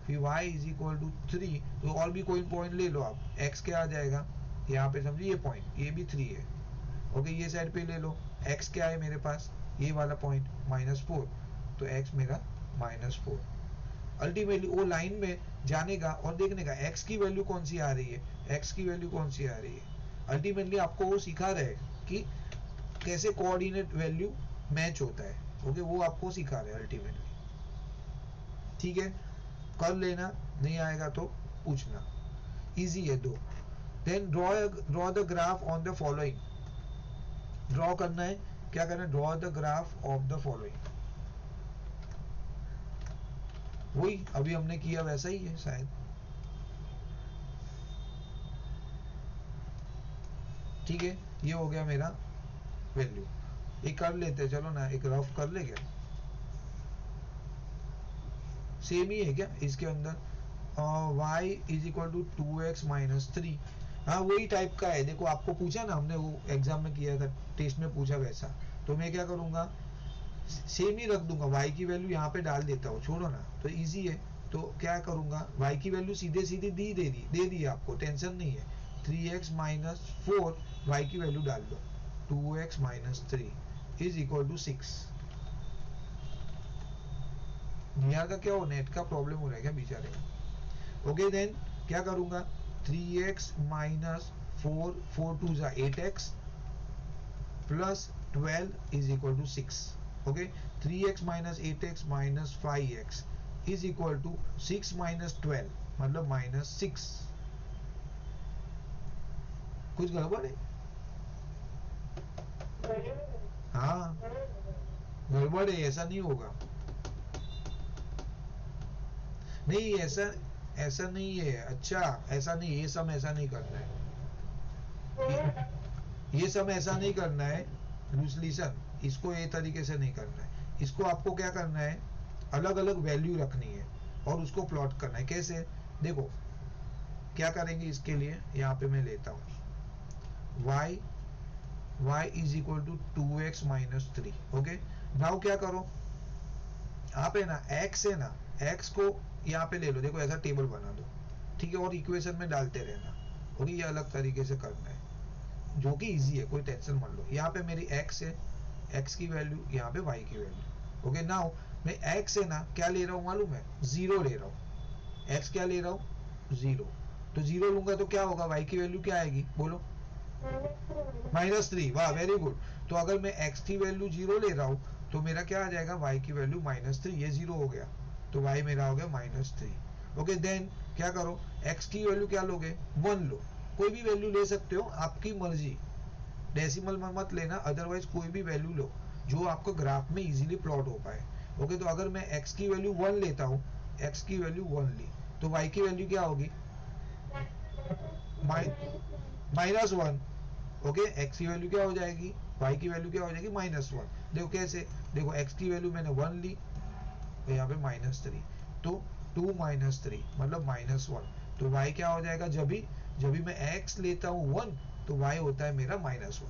फिर y इज इक्वल टू 3, तो और भी कोई पॉइंट ले लो आप, x क्या आ जाएगा, यहाँ पे समझिए ये पॉइंट, ये भी 3 है, ओके, ये साइड पे ले लो, x क्या है मेरे पास, ये वाला पॉइंट -4, तो x मेरा -4। अल्टीमेटली वो लाइन में जाने का और देखने का x की वैल्यू कौन सी आ रही है, x की वैल्यू कौन सी आ रही है। अल्टीमेटली आपको वो सिखा रहे कि कैसे कोऑर्डिनेट वैल्यू मैच होता है, ओके, वो आपको सिखा रहे हैं अल्टीमेटली, ठीक है। कर लेना, नहीं आएगा तो पूछना, इजी है दो। Then draw the graph on the following, draw करना है, क्या करना है, draw the graph of the following, वही अभी हमने किया वैसा ही है शायद, ठीक है। ये हो गया मेरा वैल्यू, एक कर लेते, चलो ना एक रफ कर ले, क्या सेम ही है क्या इसके अंदर, y is equal to 2x -3, हाँ वही टाइप का है, देखो आपको पूछा ना हमने, वो एग्जाम में किया था, टेस्ट में पूछा वैसा। तो मैं क्या करूंगा, सेम ही रख दूंगा, y की वैल्यू यहाँ पे डाल देता हूँ, छोड़ो ना, तो इजी है। तो क्या करूंगा, y की वैल्यू सीधे सीधे दे दी आपको, टेंशन नहीं है, 3x -4, y की वैल्यू डाल दो, 2x -3 इज इक्वल टू 6। निहार का क्या हो, नेट का प्रॉब्लम हो रहा है क्या बेचारे, ओके। देन क्या करूंगा, 3x -4, 4 2 8x plus 12 is equal to 6, okay. 3x -8x -5x is equal to 6 -12, मतलब -6। कुछ गड़बड़ है, हाँ गड़बड़ है, ऐसा नहीं होगा, नहीं ऐसा नहीं है, अच्छा ऐसा नहीं, ये सम ऐसा नहीं करना है, ये सम ऐसा नहीं करना है, लूसलीसन इसको ये तरीके से नहीं करना है, इसको आपको क्या करना है, अलग अलग वैल्यू रखनी है और उसको प्लॉट करना है। कैसे, देखो क्या करेंगे इसके लिए, यहाँ पे मैं लेता हूँ y is equal to 2x minus 3। Okay, now क्या करो आप है ना x है ना, x को यहाँ पे ले लो, देखो ऐसा टेबल बना दो, ठीक है, और इक्वेशन में डालते रहना। ओके, ये अलग तरीके से करना है जो कि इजी है, कोई टेंशन मत लो। यहाँ पे मेरी x है, x की वैल्यू, यहाँ पे y की वैल्यू। ओके, नाउ मैं x है ना क्या ले रहा हूँ मालूम है, 0 ले रहा हूँ। x क्या ले रहा हूँ, 0, तो 0 लूंगा तो क्या होगा, y की वैल्यू क्या आएगी बोलो, -3। वाह, वेरी गुड। तो अगर मैं x की वैल्यू 0 ले रहा हूँ तो मेरा क्या आ जाएगा, y की वैल्यू -3, ये 0 हो गया, तो y मेरा हो गया -3। ओके, देन क्या करो, x की वैल्यू क्या लोगे, 1 लो, कोई भी वैल्यू ले सकते हो, आपकी मर्जी, डेसिमल में मत लेना, अदरवाइज कोई भी वैल्यू लो जो आपको ग्राफ में इजीली प्लॉट हो पाए। ओके, तो अगर मैं x की वैल्यू 1 लेता हूँ, x की वैल्यू 1 ली, तो y की वैल्यू क्या होगी, -1। ओके, x की वैल्यू क्या हो जाएगी, y की वैल्यू क्या हो जाएगी, -1। देखो कैसे, देखो x की वैल्यू मैंने 1 ली, तो यहाँ पे -3, तो 2 - 3 मतलब -1, तो y क्या हो जाएगा, जब भी मैं x लेता हूँ 1, तो y होता है मेरा -1।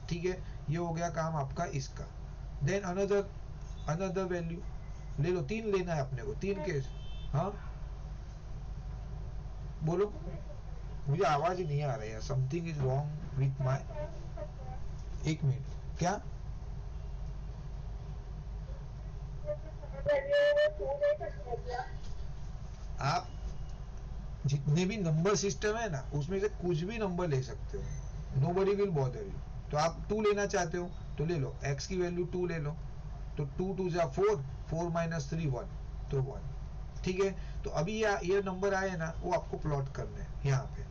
ठीक है, ये हो गया काम आपका इसका। देन अनदर वैल्यू ले लो, 3 लेना है अपने को, 3 केस। हाँ बोलो, मुझे आवाज ही नहीं आ रही है, something is wrong with my, एक मिनट, क्या आप जितने भी नंबर सिस्टम है ना उसमें से कुछ भी नंबर ले सकते हो, नोबडी विल बॉदर यू। तो आप 2 लेना चाहते हो तो ले लो, x की वैल्यू 2 ले लो, तो 2 2 जा 4, 4 - 3 1, तो 1। ठीक है, तो अभी ये नंबर आए ना वो आपको प्लॉट करने हैं। यहाँ पे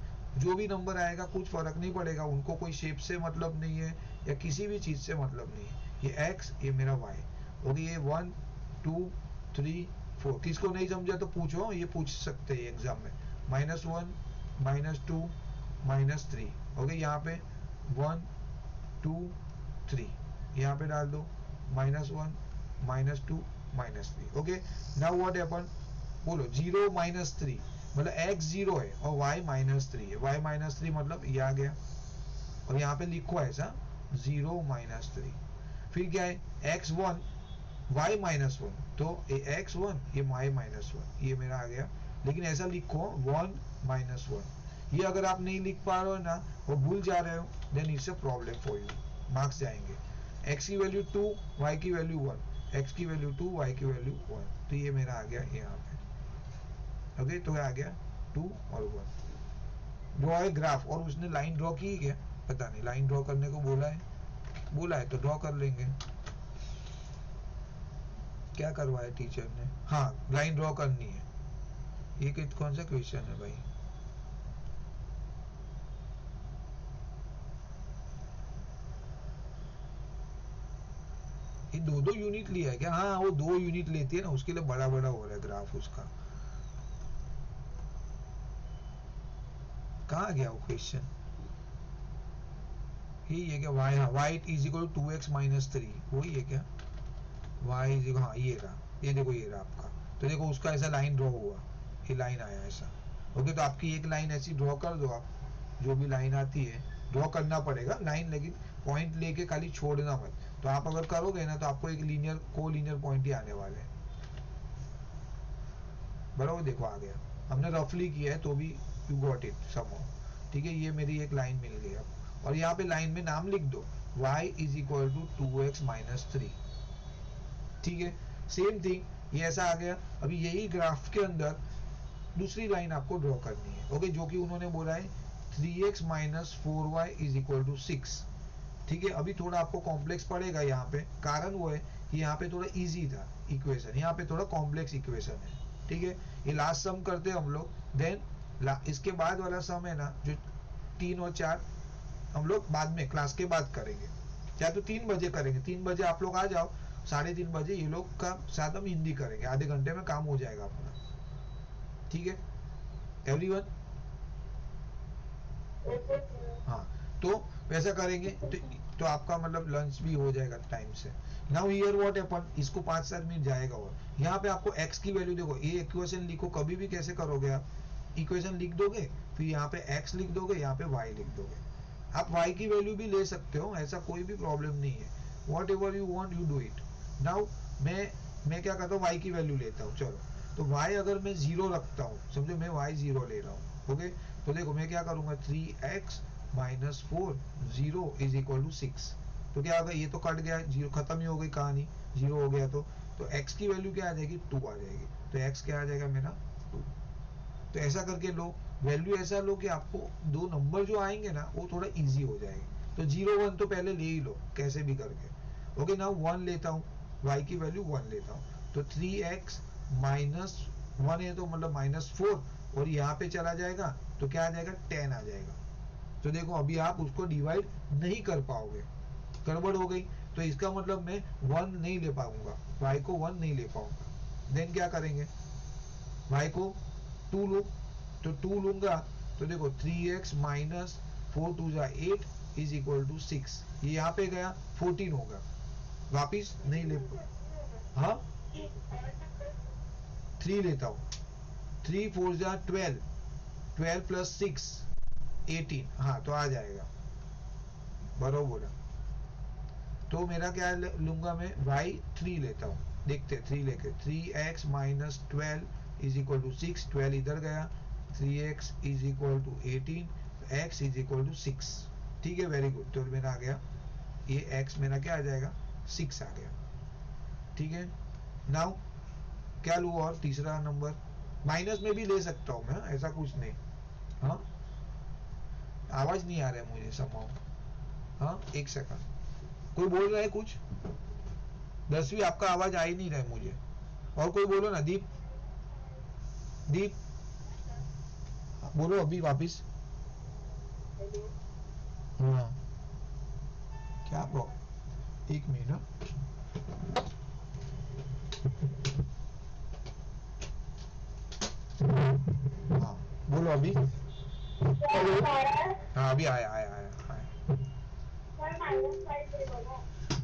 जो भी नंबर आएगा कुछ फर्क नहीं पड़ेगा, उनको कोई शेप से मतलब नहीं है या किसी भी चीज से मतलब नहीं है, ये x ये मेरा y। ओके, ये 1 2 3 4, किसको नहीं समझा तो पूछो, ये पूछ सकते हैं एग्जाम में, -1 -2 -3। ओके, यहाँ पे 1 2 3 यहाँ पे डाल दो, -1 -2 -3। ओके, नाउ व्हाट हैपन, बोलो 0 -3 मतलब x 0 है और y -3 है, y -3 मतलब ये आ गया, और यहाँ पे लिखो ऐसा 0 -3, फिर क्या है x 1 y -1, तो ये x1 ये y -1, ये मेरा आ गया। लेकिन ऐसा लिखो 1 -1, ये अगर आप नहीं लिख पा रहे हो ना और भूल जा रहे हो, then it's a problem for you, marks जाएंगे। x की वैल्यू 2 y की वैल्यू 1, x की वैल्यू 2 y की वैल्यू 1, तो ये मेरा आ गया यहाँ पे। ओके, तो आ गया 2 और 1। ड्रॉ है ग्राफ, और उसने लाइन ड्रॉ की क्या, पता नहीं, लाइन ड्रॉ करने को बोला है तो ड्रॉ कर लेंगे। क्या करवाया टीचर ने, हाँ लाइन ड्रॉ करनी है। ये कौन सा क्वेश्चन है भाई, ये 2 यूनिट लिया है क्या, हाँ वो 2 यूनिट लेती है ना, उसके लिए बड़ा बड़ा हो रहा है ग्राफ उसका। कहाँ गया वो क्वेश्चन, यही है क्या, y, हाँ y is equal to 2x - 3, वही है क्या, y इज इक्वल, हाँ ये रहा, ये देखो ये रहा आपका। तो देखो उसका ऐसा लाइन ड्रॉ हुआ, ये लाइन आया ऐसा। ओके, तो आपकी एक लाइन ऐसी ड्रॉ कर दो आप, जो भी लाइन आती है ड्रॉ करना पड़ेगा लाइन, लेकिन पॉइंट लेके खाली छोड़ना मत। तो आप अगर करोगे ना तो आपको एक लीनियर को लीनियर पॉइंट ही आने वाले हैं। बराबर, देखो आ गया, हमने रफली किया है तो भी यू गॉट इट समहाउ। ठीक है, ये मेरी एक लाइन मिल गई अब, और यहाँ पे लाइन में नाम लिख दो, y is equal to 2x - 3। ठीक है, सेम थिंग ये ऐसा आ गया। अभी यही ग्राफ के अंदर दूसरी लाइन आपको ड्रॉ करनी है। ओके, जो कि उन्होंने बोला है 3x - 4y is equal to 6। ठीक है, अभी थोड़ा आपको कॉम्प्लेक्स पड़ेगा यहाँ पे, कारण वो है कि यहाँ पे थोड़ा इजी था इक्वेशन, यहाँ पे थोड़ा कॉम्प्लेक्स इक्वेशन है। ठीक है, ये लास्ट सम करते हैं हम लोग, देन इसके बाद वाला सम है ना जो 3 और 4 हम लोग बाद में क्लास के बाद करेंगे, या तो 3 बजे करेंगे, 3 बजे आप लोग आ जाओ, 3:30 बजे ये लोग का साथ हम हिंदी करेंगे, आधे घंटे में काम हो जाएगा अपना। ठीक है एवरीवन, हाँ तो वैसा करेंगे तो आपका मतलब लंच भी हो जाएगा टाइम से। नाउ हियर व्हाट हैपन, इसको 5-7 मिनट जाएगा, और यहाँ पे आपको x की वैल्यू देखो, ये इक्वेशन लिखो, कभी भी कैसे करोगे आप, इक्वेशन लिख दोगे, फिर यहाँ पे x लिख दोगे, यहाँ पे y लिख दोगे। आप y की वैल्यू भी ले सकते हो, ऐसा कोई भी प्रॉब्लम नहीं है, what ever you want you do it. Now मैं क्या करता हूँ, y की वैल्यू लेता हूँ। चलो तो y अगर मैं 0 रखता हूँ, समझो मैं y 0 ले रहा हूँ, ओके, तो देखो मैं क्या करूंगा, 3x minus 4 0 is equal to 6। तो क्या होगा, ये तो कट गया, जीरो खत्म ही हो गई कहानी, 0 हो गया। तो x की वैल्यू क्या आ जाएगी, 2 आ जाएगी। तो x क्या आ जाएगा मेरा, 2। तो ऐसा करके लो, वैल्यू ऐसा लो कि आपको दो नंबर जो आएंगे ना वो थोड़ा इजी हो जाएगी। तो 0 1 तो पहले ले ही लो कैसे भी करके। ओके, नाउ 1 लेता हूँ, y की वैल्यू 1 लेता हूँ, तो 3x माइनस 1 है तो मतलब -4, और यहाँ पे चला जाएगा तो क्या आ जाएगा, 10 आ जाएगा। तो देखो अभी आप उसको डिवाइड नहीं कर पाओगे, गड़बड़ हो गई। तो इसका मतलब मैं 1 नहीं ले पाऊंगा, y को 1 नहीं ले पाऊंगा। देन क्या करेंगे, y को 2 लो, तो 2 लूंगा तो देखो 3x माइनस 4 2 जा 8 इज इक्वल टू 6। ये यहाँ पे गया 14 होगा, वापिस नहीं ले, हाँ 3 लेता हूँ, 3 4 जा 12, 12 प्लस 6 18, हाँ तो आ जाएगा, बराबर बोला। तो मेरा क्या लूंगा मैं, y 3 लेता हूँ, देखते 3 लेके 3x minus 12 is equal to 6, 12 इधर गया, 3x is equal to 18, x is equal to 6। ठीक है, वेरी गुड। तो मेरा आ गया, ये x मेरा क्या आ जाएगा, 6 आ गया। ठीक है, नाउ क्या लूँ, और तीसरा नंबर माइनस में भी ले सकता हूँ मैं, ऐसा कुछ नहीं। हाँ आवाज नहीं आ रहा है मुझे समाओ, हाँ एक सेकंड, कोई बोल रहा है कुछ, 10वीं आपका आवाज आ ही नहीं रहा है मुझे, और कोई बोलो ना, दीप दीप बोलो अभी वापिस। हाँ क्या एक मिनट, हाँ बोलो अभी, हाँ अभी आया आया आया आया।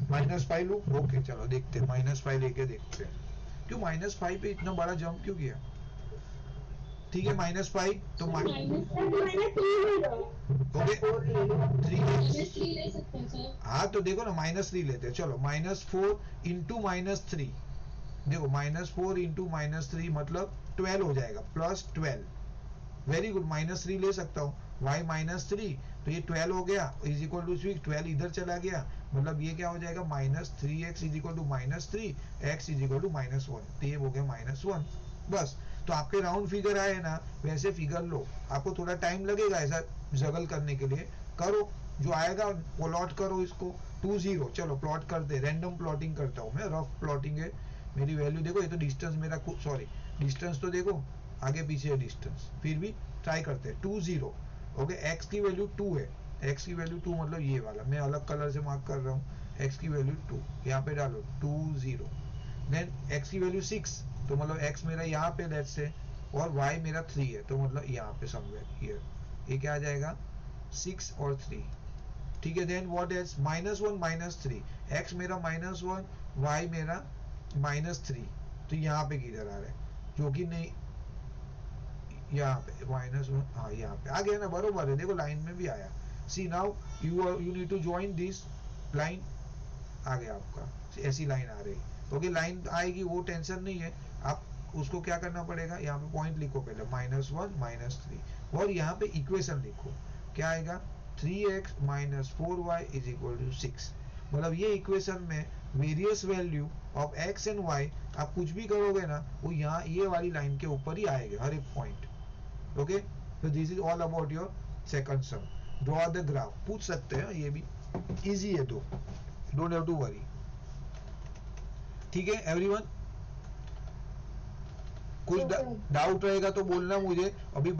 -5 लूं, ओके चलो देखते, -5 लेके देखते हैं, क्यों -5 पे इतना बड़ा जंप क्यों किया। ठीक है -5, तो ओके 3 ले सकते हैं सर। हाँ तो देखो ना -3 लेते हैं, चलो -4 इंटू -3, देखो -4 इंटू -3 मतलब 12 हो जाएगा, +12, वेरी गुड, -3 ले सकता हूँ, y -3 तो ये 12 हो गया इज इक्वल टू 6, 12 इधर चला गया, मतलब ये क्या हो जाएगा, -3x is equal to -3, x is equal to -1, तो ये हो गया -1। बस, तो आपके राउंड फिगर आए ना, वैसे फिगर लो, आपको थोड़ा टाइम लगेगा ऐसा जगल करने के लिए, करो जो आएगा प्लॉट करो इसको, 2 0, चलो प्लॉट करते, रैंडम प्लॉटिंग करता हूँ मैं, रफ प्लॉटिंग है मेरी। वैल्यू देखो, ये तो डिस्टेंस मेरा, सॉरी डिस्टेंस तो देखो आगे पीछे है डिस्टेंस, फिर भी ट्राई करते हैं, 2 0, ओके, x की वैल्यू 2 है, x की वैल्यू 2 मतलब ये वाला, मैं अलग कलर से मार्क कर रहा हूँ, x की वैल्यू 2 यहाँ पे डालो, 2 0, देन x की वैल्यू 6, तो मतलब x मेरा यहाँ पे लेट्स से, और y मेरा 3 है, तो मतलब यहाँ पे समवेयर हियर, ये क्या आ जाएगा, 6 और 3। ठीक है, देन व्हाट एल्स, -1 -3, x मेरा -1, y मेरा -3, तो यहाँ पे किधर आ रहा है, जो कि नहीं, यहाँ पे -1, हाँ यहाँ पे आ गया ना, बरोबर है, देखो लाइन में भी आया। See now you need to join this line, आ गया आपका, ऐसी लाइन आ रही, ओके लाइन आएगी वो टेंशन नहीं है, आप उसको क्या करना पड़ेगा, यहाँ पे पॉइंट लिखो पहले, -1 -3, और यहाँ पे इक्वेशन लिखो, क्या आएगा, 3x - 4y is equal to 6, मतलब ये इक्वेशन में various value of x and y आप कुछ भी करोगे ना, वो यहाँ ये वाली लाइन के ऊपर ही आएंगे हर एक पॉइंट। ओके, तो this is all about your second some, draw the graph, पूछ सकते हैं, ये भी इजी है, तो डोंट हैव टू वरी। ठीक है एवरीवन, कोई डाउट रहेगा तो बोलना मुझे अभी।